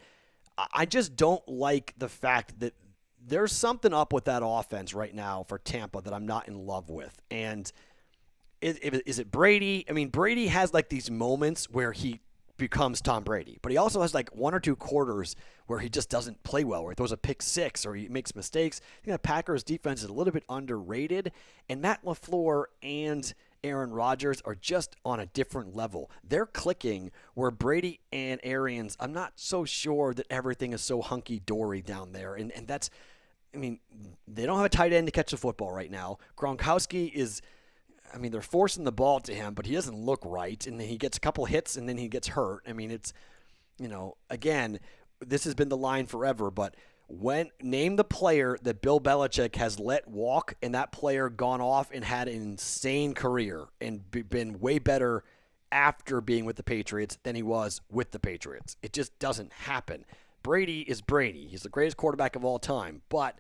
I just don't like the fact that there's something up with that offense right now for Tampa that I'm not in love with. And is it Brady? I mean, Brady has like these moments where he becomes Tom Brady, but he also has like one or two quarters where he just doesn't play well, where he throws a pick six or he makes mistakes. I think the Packers defense is a little bit underrated, and Matt LaFleur and Aaron Rodgers are just on a different level. They're clicking where Brady and Arians, I'm not so sure that everything is so hunky-dory down there. And that's, they don't have a tight end to catch the football right now. Gronkowski is, they're forcing the ball to him, but he doesn't look right. And then he gets a couple hits and then he gets hurt. It's, again, this has been the line forever, but name the player that Bill Belichick has let walk and that player gone off and had an insane career and been way better after being with the Patriots than he was with the Patriots. It just doesn't happen. Brady is Brady. He's the greatest quarterback of all time. But,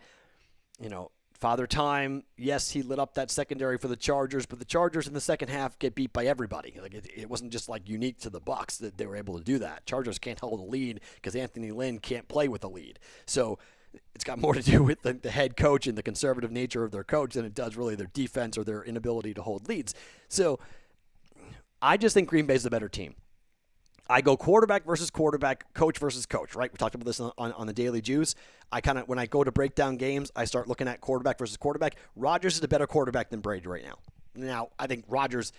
Father Time, yes, he lit up that secondary for the Chargers, but the Chargers in the second half get beat by everybody. Like it wasn't just like unique to the Bucs that they were able to do that. Chargers can't hold a lead because Anthony Lynn can't play with a lead. So it's got more to do with the head coach and the conservative nature of their coach than it does really their defense or their inability to hold leads. So I just think Green Bay's the better team. I go quarterback versus quarterback, coach versus coach, right? We talked about this on the Daily Juice. When I go to break down games, I start looking at quarterback versus quarterback. Rodgers is a better quarterback than Brady right now. Now, I think Rodgers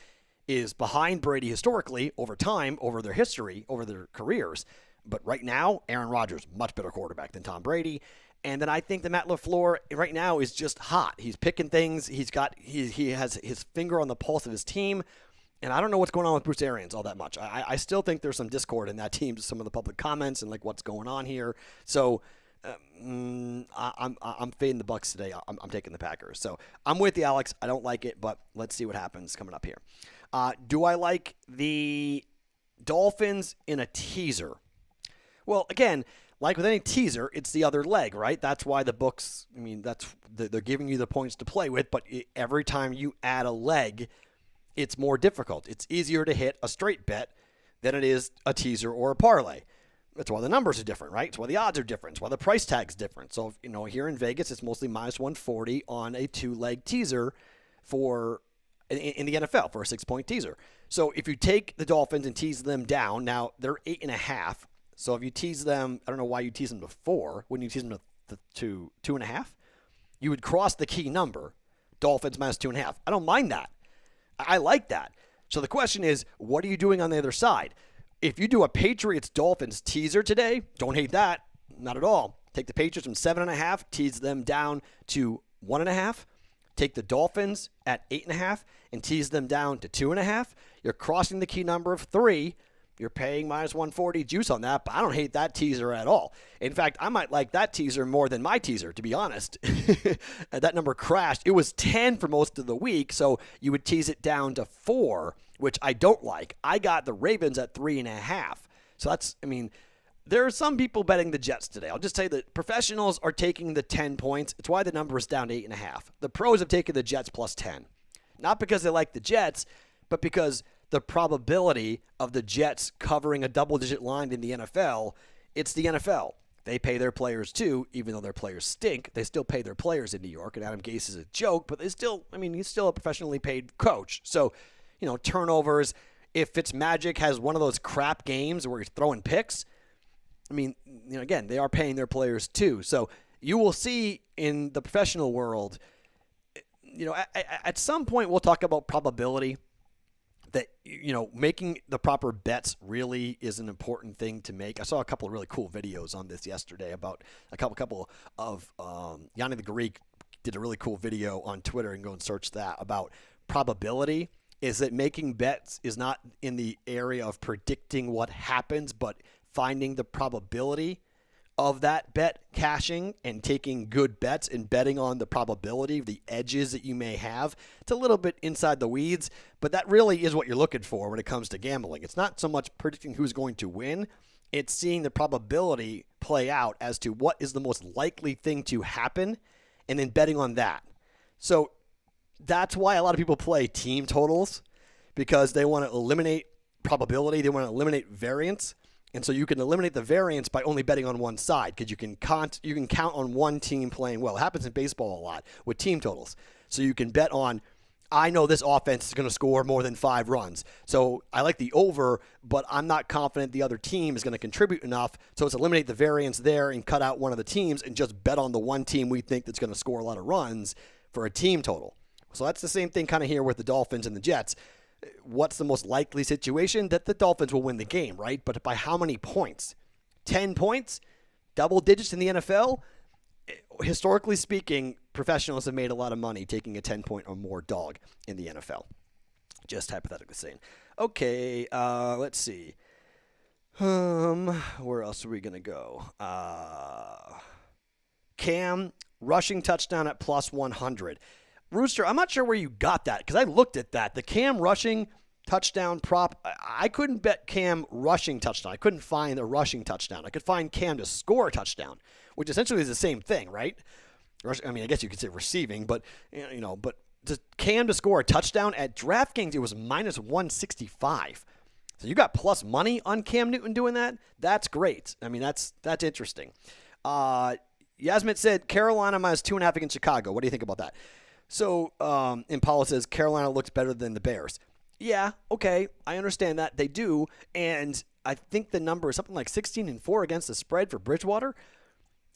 is behind Brady historically over time, over their history, over their careers. But right now, Aaron Rodgers, much better quarterback than Tom Brady. And then I think that Matt LaFleur right now is just hot. He's picking things. He has his finger on the pulse of his team. And I don't know what's going on with Bruce Arians all that much. I still think there's some discord in that team, some of the public comments and like what's going on here. So I'm fading the Bucs today. I'm taking the Packers. So I'm with you, Alex. I don't like it, but let's see what happens coming up here. Do I like the Dolphins in a teaser? Well, again, like with any teaser, it's the other leg, right? That's why the books, they're giving you the points to play with, but every time you add a leg, it's more difficult. It's easier to hit a straight bet than it is a teaser or a parlay. That's why the numbers are different, right? It's why the odds are different. It's why the price tag's different. So, here in Vegas, it's mostly minus 140 on a two-leg teaser in the NFL for a 6-point teaser. So if you take the Dolphins and tease them down, now they're 8.5. So if you tease them, I don't know why you tease them to 4. Wouldn't you tease them to 2.5? You would cross the key number, Dolphins minus 2.5. I don't mind that. I like that. So the question is, what are you doing on the other side? If you do a Patriots-Dolphins teaser today, don't hate that. Not at all. Take the Patriots from 7.5, tease them down to 1.5. Take the Dolphins at 8.5 and tease them down to 2.5. You're crossing the key number of 3. You're paying minus 140 juice on that, but I don't hate that teaser at all. In fact, I might like that teaser more than my teaser, to be honest. That number crashed. It was 10 for most of the week, so you would tease it down to 4, which I don't like. I got the Ravens at 3.5. So that's, there are some people betting the Jets today. I'll just say that professionals are taking the 10 points. It's why the number is down to 8.5. The pros have taken the Jets plus 10. Not because they like the Jets, but because the probability of the Jets covering a double-digit line in the NFL, it's the NFL. They pay their players too, even though their players stink. They still pay their players in New York, and Adam Gase is a joke, but he's still a professionally paid coach. So, turnovers. If Fitzmagic has one of those crap games where he's throwing picks, again, they are paying their players too. So you will see in the professional world, at some point we'll talk about probability. That, making the proper bets really is an important thing to make. I saw a couple of really cool videos on this yesterday about a couple of Yanni the Greek did a really cool video on Twitter, and go and search that, about probability. Is that making bets is not in the area of predicting what happens, but finding the probability of that bet cashing and taking good bets and betting on the probability, the edges that you may have. It's a little bit inside the weeds, but that really is what you're looking for when it comes to gambling. It's not so much predicting who's going to win. It's seeing the probability play out as to what is the most likely thing to happen and then betting on that. So that's why a lot of people play team totals, because they want to eliminate probability. They want to eliminate variance. And so you can eliminate the variance by only betting on one side, because you can count on one team playing well. It happens in baseball a lot with team totals. So you can bet on, I know this offense is going to score more than 5 runs. So I like the over, but I'm not confident the other team is going to contribute enough. So it's eliminate the variance there and cut out one of the teams and just bet on the one team we think that's going to score a lot of runs for a team total. So that's the same thing kind of here with the Dolphins and the Jets. What's the most likely situation? That the Dolphins will win the game, right? But by how many points? 10 points? Double digits in the NFL? Historically speaking, professionals have made a lot of money taking a 10-point or more dog in the NFL. Just hypothetically saying. Okay, let's see. Where else are we going to go? Cam, rushing touchdown at plus 100. Rooster, I'm not sure where you got that, because I looked at that. The Cam rushing touchdown prop, I couldn't bet Cam rushing touchdown. I couldn't find a rushing touchdown. I could find Cam to score a touchdown, which essentially is the same thing, right? I mean, I guess you could say receiving, but but Cam to score a touchdown at DraftKings, it was minus 165. So you got plus money on Cam Newton doing that? That's great. I mean, that's interesting. Yasmin said Carolina minus 2.5 against Chicago. What do you think about that? So, Impala says Carolina looks better than the Bears. Yeah, okay, I understand that. They do, and I think the number is something like 16-4 against the spread for Bridgewater.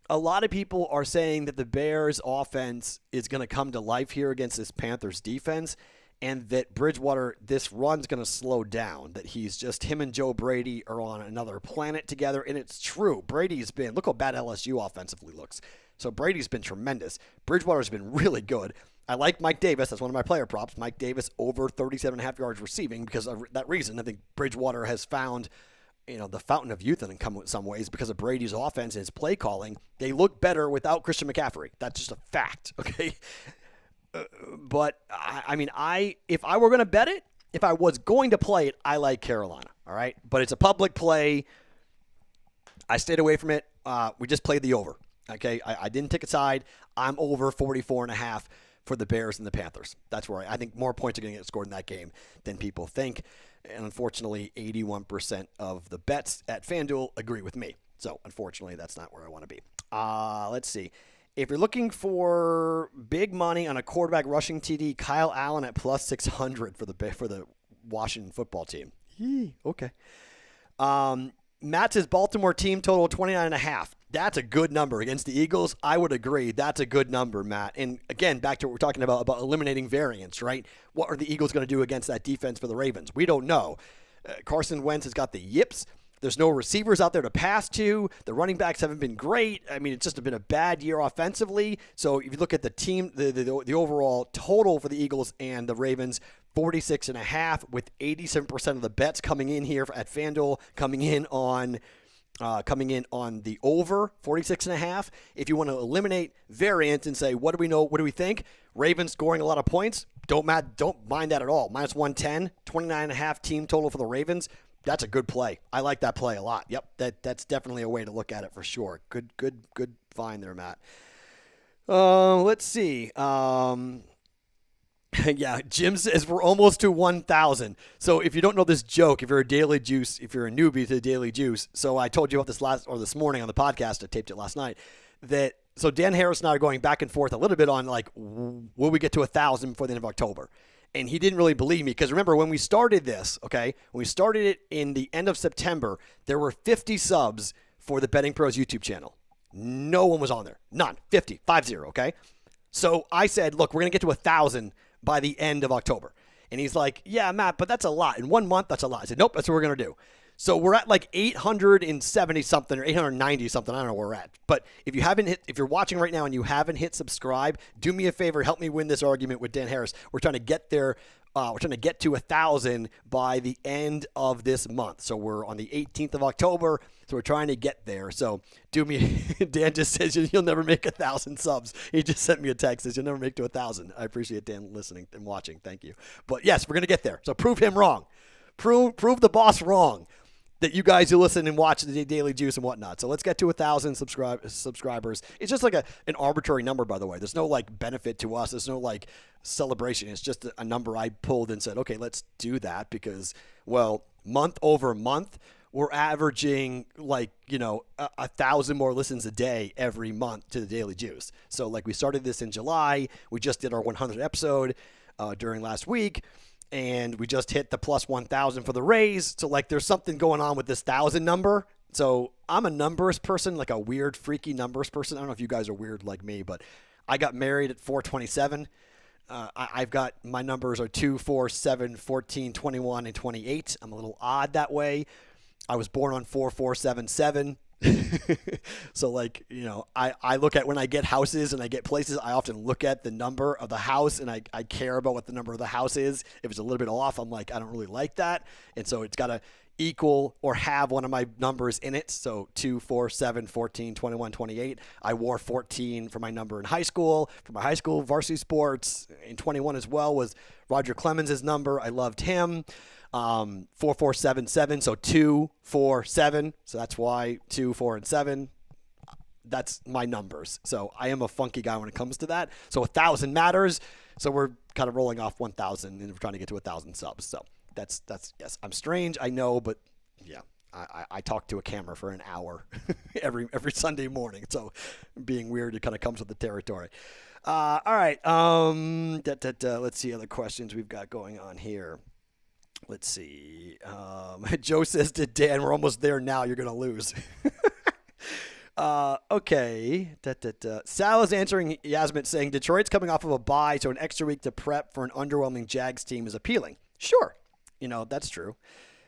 A lot of people are saying that the Bears' offense is going to come to life here against this Panthers defense, and that Bridgewater, this run's going to slow down, that him and Joe Brady are on another planet together, and it's true. Brady's been, look how bad LSU offensively looks. So Brady's been tremendous. Bridgewater's been really good. I like Mike Davis. That's one of my player props. Mike Davis over 37.5 yards receiving because of that reason. I think Bridgewater has found, the fountain of youth in some ways because of Brady's offense and his play calling. They look better without Christian McCaffrey. That's just a fact, okay? But, if I were going to bet it, if I was going to play it, I like Carolina, all right? But it's a public play. I stayed away from it. We just played the over, okay? I didn't take a side. I'm over 44.5 for the Bears and the Panthers. That's where I think more points are going to get scored in that game than people think. And unfortunately, 81% of the bets at FanDuel agree with me. So unfortunately, that's not where I want to be. Let's see. If you're looking for big money on a quarterback rushing TD, Kyle Allen at plus 600 for the Washington football team. Okay. Matt says Baltimore team total 29.5. That's a good number against the Eagles. I would agree. That's a good number, Matt. And again, back to what we're talking about eliminating variance, right? What are the Eagles going to do against that defense for the Ravens? We don't know. Carson Wentz has got the yips. There's no receivers out there to pass to. The running backs haven't been great. I mean, it's just been a bad year offensively. So if you look at the team, the overall total for the Eagles and the Ravens, 46.5 with 87% of the bets coming in here at FanDuel coming in on the over 46.5. If you want to eliminate variance and say, what do we know? What do we think? Ravens scoring a lot of points. Don't mind that at all. Minus 110, 29.5 team total for the Ravens. That's a good play. I like that play a lot. Yep, that's definitely a way to look at it for sure. Good find there, Matt. Let's see. Yeah, Jim says we're almost to 1,000. So if you don't know this joke, if you're a Daily Juice, if you're a newbie to the Daily Juice, so I told you about this morning on the podcast, I taped it last night, so Dan Harris and I are going back and forth a little bit on will we get to 1,000 before the end of October? And he didn't really believe me because remember when we started this, okay, when we started it in the end of September, there were 50 subs for the Betting Pros YouTube channel. No one was on there. None. 50, okay? So I said, look, we're going to get to 1,000 by the end of October. And he's like, yeah, Matt, but that's a lot. In 1 month, that's a lot. I said, nope, that's what we're going to do. So we're at 870 something or 890 something. I don't know where we're at. But if you're watching right now and you haven't hit subscribe, do me a favor, help me win this argument with Dan Harris. We're trying to get there We're trying to get to 1,000 by the end of this month. So we're on the 18th of October. So we're trying to get there. So do me. Dan just says you'll never make 1,000 subs. He just sent me a text says you'll never make to 1,000. I appreciate Dan listening and watching. Thank you. But yes, we're gonna get there. So prove him wrong. Prove the boss wrong. That you guys who listen and watch the Daily Juice and whatnot. So let's get to 1,000 subscribers. It's just like an arbitrary number, by the way. There's no like benefit to us. There's no like celebration. It's just a number I pulled and said, okay, let's do that because, well, month over month, we're averaging like, 1,000 more listens a day every month to the Daily Juice. So like we started this in July. We just did our 100th episode during last week. And we just hit the plus 1,000 for the raise. So, like, there's something going on with this 1,000 number. So, I'm a numbers person, like a weird, freaky numbers person. I don't know if you guys are weird like me, but I got married at 427. I've got my numbers are 2, 4, 7, 14, 21, and 28. I'm a little odd that way. I was born on 4477. So like, I look at when I get houses and I get places, I often look at the number of the house and I care about what the number of the house is. If it's a little bit off, I'm like, I don't really like that. And so it's got to equal or have one of my numbers in it. So 2, 4, 7, 14, 21, 28. I wore 14 for my number in high school. For my high school varsity sports in 21 as well was Roger Clemens' number. I loved him. 4477, so 2, 4, 7. So that's why 2, 4, and 7. That's my numbers. So I am a funky guy when it comes to that. So 1,000 matters. So we're kind of rolling off 1,000 and we're trying to get to 1,000 subs. So that's yes. I'm strange, I know, but yeah. I talk to a camera for an hour every Sunday morning. So being weird, it kind of comes with the territory. All right. Let's see other questions we've got going on here. Let's see. Joe says to Dan, we're almost there now. You're going to lose. Okay. Sal is answering Yasmin saying Detroit's coming off of a bye, so an extra week to prep for an underwhelming Jags team is appealing. Sure. That's true.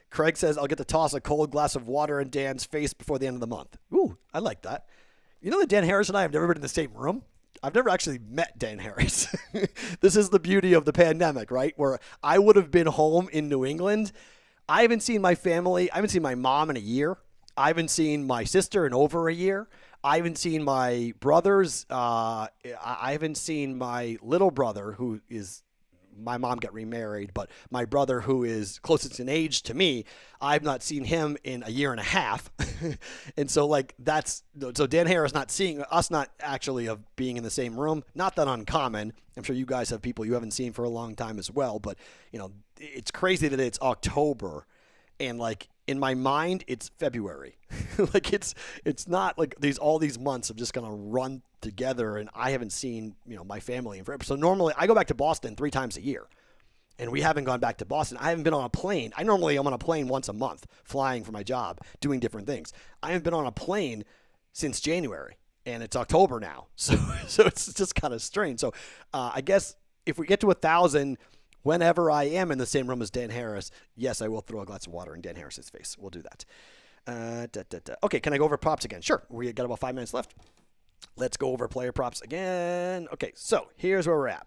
Craig says, I'll get to toss a cold glass of water in Dan's face before the end of the month. Ooh, I like that. You know that Dan Harris and I have never been in the same room? I've never actually met Dan Harris. This is the beauty of the pandemic, right? Where I would have been home in New England. I haven't seen my family. I haven't seen my mom in a year. I haven't seen my sister in over a year. I haven't seen my brothers. I haven't seen my little brother, who is, my mom got remarried, but my brother, who is closest in age to me, I've not seen him in a year and a half. And so so Dan Harris not seeing us, not actually of being in the same room, not that uncommon. I'm sure you guys have people you haven't seen for a long time as well, but it's crazy that it's October and like in my mind it's February. Like it's not like all these months have just gonna run together, and I haven't seen my family in forever. So normally I go back to Boston 3 times a year, and we haven't gone back to Boston. I haven't been on a plane. I'm on a plane once a month, flying for my job, doing different things. I haven't been on a plane since January, and it's October now. So it's just kind of strange. So I guess if we get to 1,000. Whenever I am in the same room as Dan Harris, yes, I will throw a glass of water in Dan Harris's face. We'll do that. Okay, can I go over props again? Sure. We got about 5 minutes left. Let's go over player props again. Okay, so here's where we're at.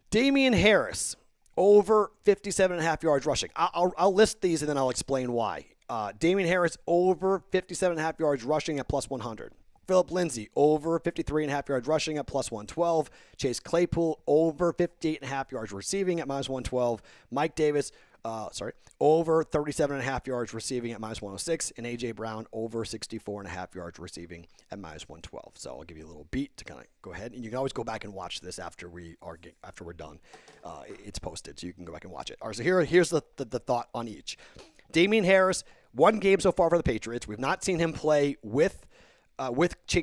Damian Harris, over 57.5 yards rushing. I'll list these and then I'll explain why. Damian Harris, over 57.5 yards rushing at plus 100. Philip Lindsay, over 53.5 yards rushing at plus 112. Chase Claypool, over 58.5 yards receiving at minus 112. Mike Davis, over 37.5 yards receiving at minus 106. And A.J. Brown, over 64.5 yards receiving at minus 112. So I'll give you a little beat to kind of go ahead. And you can always go back and watch this after we're done. It's posted, so you can go back and watch it. All right, so here's the thought on each. Damian Harris, 1 game so far for the Patriots. We've not seen him play with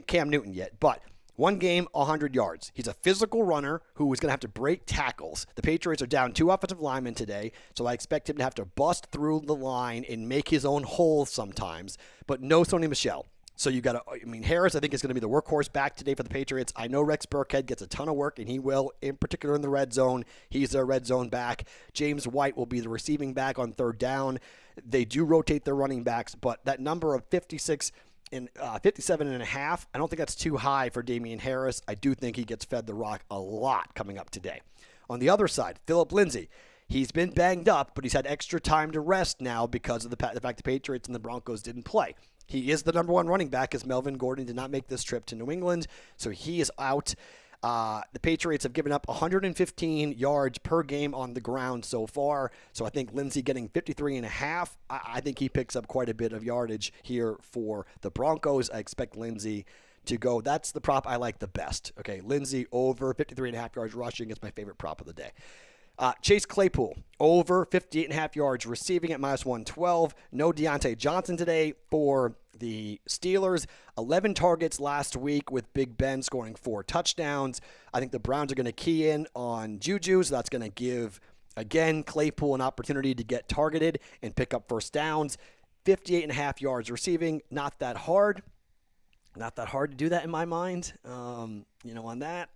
Cam Newton yet, but 1 game, 100 yards. He's a physical runner who is going to have to break tackles. The Patriots are down 2 offensive linemen today, so I expect him to have to bust through the line and make his own holes sometimes, but no Sony Michel. So Harris, I think, is going to be the workhorse back today for the Patriots. I know Rex Burkhead gets a ton of work, and he will, in particular in the red zone. He's their red zone back. James White will be the receiving back on 3rd down. They do rotate their running backs, but that number of 57.5, I don't think that's too high for Damian Harris. I do think he gets fed the rock a lot coming up today. On the other side, Phillip Lindsay. He's been banged up, but he's had extra time to rest now because of the fact the Patriots and the Broncos didn't play. He is the number one running back as Melvin Gordon did not make this trip to New England, so he is out. The Patriots have given up 115 yards per game on the ground so far, so I think Lindsay getting 53.5, I think he picks up quite a bit of yardage here for the Broncos. I expect Lindsay to go. That's the prop I like the best. Okay, Lindsay over 53.5 yards rushing is my favorite prop of the day. Chase Claypool, over 58.5 yards receiving at -112. No Deontay Johnson today for the Steelers. 11 targets last week with Big Ben scoring 4 touchdowns. I think the Browns are going to key in on Juju, so that's going to give, again, Claypool an opportunity to get targeted and pick up first downs. 58.5 yards receiving, not that hard. Not that hard to do that in my mind, on that.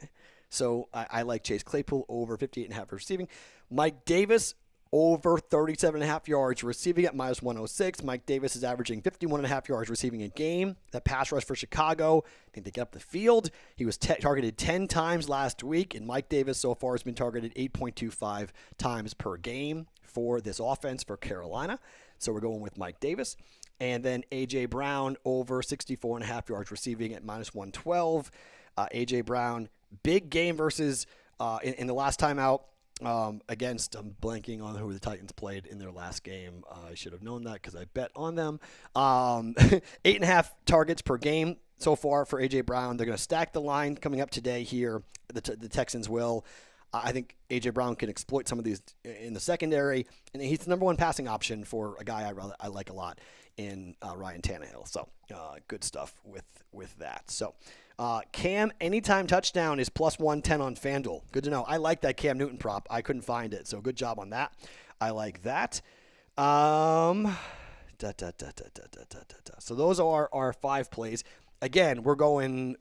So I like Chase Claypool over 58.5 receiving. Mike Davis over 37.5 yards receiving at -106. Mike Davis is averaging 51.5 yards receiving a game. That pass rush for Chicago, I think they get up the field. He was targeted 10 times last week, and Mike Davis so far has been targeted 8.25 times per game for this offense for Carolina. So we're going with Mike Davis. And then A.J. Brown over 64.5 yards receiving at -112. A.J. Brown, big game versus in the last time out against, I'm blanking on who the Titans played in their last game. I should have known that because I bet on them. 8.5 targets per game so far for A.J. Brown. They're going to stack the line coming up today here. The Texans will. I think A.J. Brown can exploit some of these in the secondary, and he's the number one passing option for a guy I like a lot in Ryan Tannehill. So good stuff with that. So Cam anytime touchdown is +110 on FanDuel. Good to know. I like that Cam Newton prop. I couldn't find it, so good job on that. I like that. So those are our 5 plays. Again, we're going.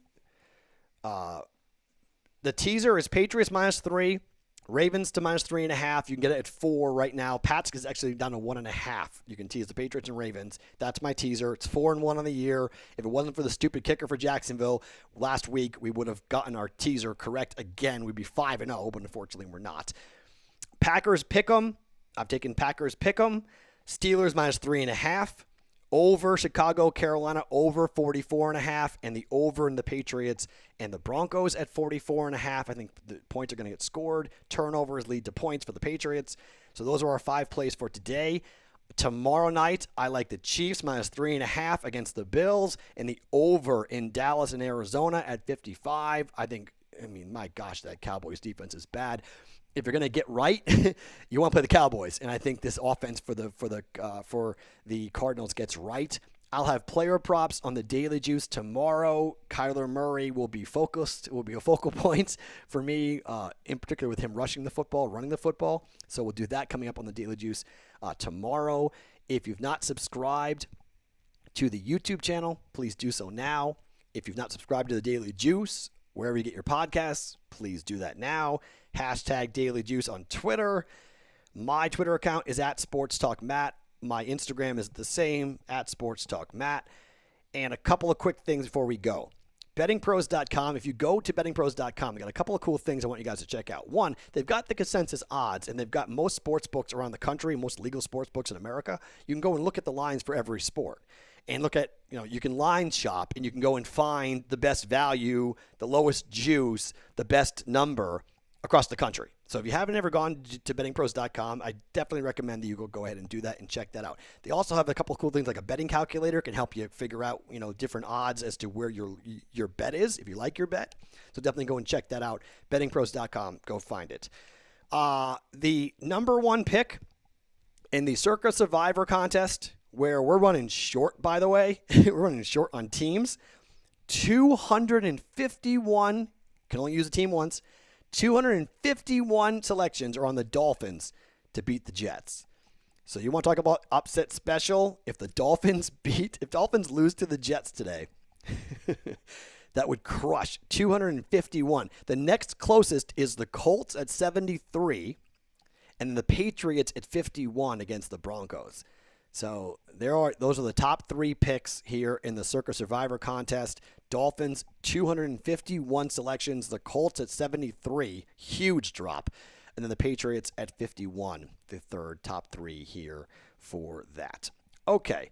The teaser is Patriots -3, Ravens to -3.5. You can get it at 4 right now. Pats is actually down to 1.5. You can tease the Patriots and Ravens. That's my teaser. It's 4-1 on the year. If it wasn't for the stupid kicker for Jacksonville last week, we would have gotten our teaser correct again. We'd be 5-0, but unfortunately we're not. Packers pick'em. I've taken Packers pick'em. Steelers -3.5. Over Chicago, Carolina, over 44.5, and the over in the Patriots and the Broncos at 44.5. I think the points are going to get scored. Turnovers lead to points for the Patriots. So those are our 5 plays for today. Tomorrow night, I like the Chiefs -3.5 against the Bills, and the over in Dallas and Arizona at 55. My gosh, that Cowboys defense is bad. If you're going to get right, you want to play the Cowboys, and I think this offense for the Cardinals gets right. I'll have player props on the Daily Juice tomorrow. Kyler Murray will be focused. Will be a focal point for me, in particular with him rushing the football, running the football. So we'll do that coming up on the Daily Juice tomorrow. If you've not subscribed to the YouTube channel, please do so now. If you've not subscribed to the Daily Juice, wherever you get your podcasts, please do that now. Hashtag Daily Juice on Twitter. My Twitter account is @SportsTalkMatt. My Instagram is the same, @SportsTalkMatt. And a couple of quick things before we go. BettingPros.com. If you go to BettingPros.com, they got a couple of cool things I want you guys to check out. One, they've got the consensus odds, and they've got most sports books around the country, most legal sports books in America. You can go and look at the lines for every sport. And look at, you can line shop, and you can go and find the best value, the lowest juice, the best number across the country. So if you haven't ever gone to bettingpros.com, I definitely recommend that you go ahead and do that and check that out. They also have a couple of cool things like a betting calculator can help you figure out, different odds as to where your bet is, if you like your bet. So definitely go and check that out. Bettingpros.com, go find it. The number 1 pick in the Circa Survivor contest, where we're running short, by the way. We're running short on teams. 251, can only use a team once. 251 selections are on the Dolphins to beat the Jets. So you want to talk about upset special? If Dolphins lose to the Jets today, that would crush 251. The next closest is the Colts at 73 and the Patriots at 51 against the Broncos. So those are the top 3 picks here in the Circa Survivor contest. Dolphins, 251 selections. The Colts at 73. Huge drop. and then the Patriots at 51, the third, top three here for that. Okay.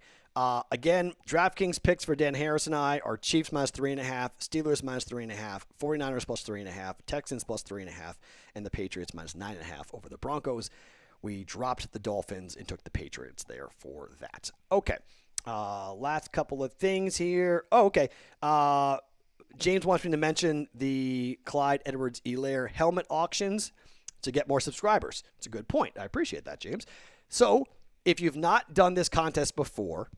Again, DraftKings picks for Dan Harris and I are Chiefs minus 3.5, Steelers minus 3.5, 49ers plus 3.5, Texans plus 3.5, and the Patriots minus 9.5 over the Broncos. We dropped the Dolphins and took the Patriots there for that. Okay. Last couple of things here. Oh, okay. James wants me to mention the Clyde Edwards-Helaire helmet auctions to get more subscribers. It's a good point. I appreciate that, James. So, if you've not done this contest before,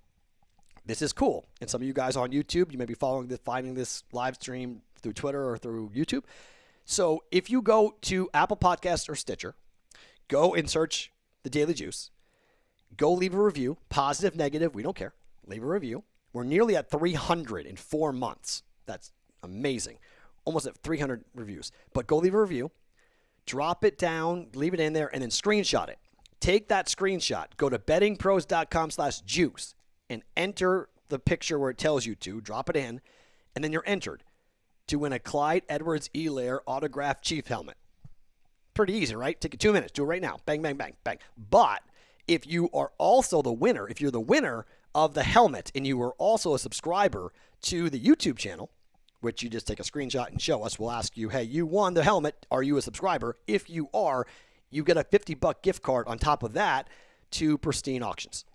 this is cool. And some of you guys on YouTube, you may be finding this live stream through Twitter or through YouTube. So if you go to Apple Podcasts or Stitcher, go and search The Daily Juice. Go leave a review, positive, negative, we don't care. Leave a review. We're nearly at 300 in 4 months. That's amazing. Almost at 300 reviews. But go leave a review, drop it down, leave it in there, and then screenshot it. Take that screenshot, go to bettingpros.com/juice, and enter the picture where it tells you to, drop it in, and then you're entered to win a Clyde Edwards-Helaire autographed Chief helmet. Pretty easy, right? Take it 2 minutes. Do it right now. Bang, bang, bang, bang. But if you are also the winner, if you're the winner of the helmet and you are also a subscriber to the YouTube channel, which you just take a screenshot and show us, we'll ask you, hey, you won the helmet. Are you a subscriber? If you are, you get a $50 gift card on top of that to Pristine Auctions.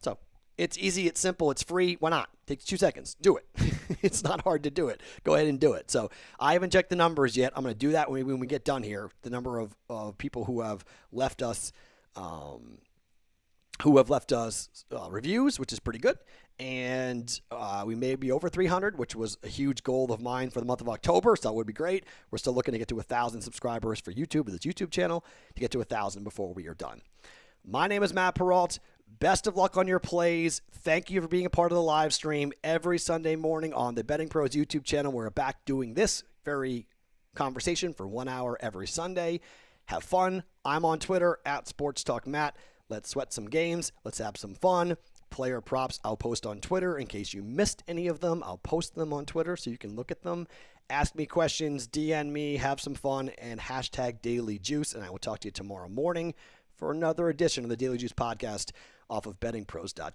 So it's easy, it's simple, it's free. Why not? Takes 2 seconds. Do it. It's not hard to do it. Go ahead and do it. So I haven't checked the numbers yet. I'm going to do that when we get done here. The number of people who have left us reviews, which is pretty good. And we may be over 300, which was a huge goal of mine for the month of October, so that would be great. We're still looking to get to 1,000 subscribers for YouTube, with this YouTube channel, to get to 1,000 before we are done. My name is Matt Perrault. Best of luck on your plays. Thank you for being a part of the live stream every Sunday morning on the Betting Pros YouTube channel. We're back doing this very conversation for 1 hour every Sunday. Have fun. I'm on Twitter at SportsTalkMatt. Let's sweat some games. Let's have some fun. Player props I'll post on Twitter. In case you missed any of them, I'll post them on Twitter so you can look at them. Ask me questions, DM me, have some fun, and hashtag Daily Juice. And I will talk to you tomorrow morning for another edition of the Daily Juice podcast off of bettingpros.com.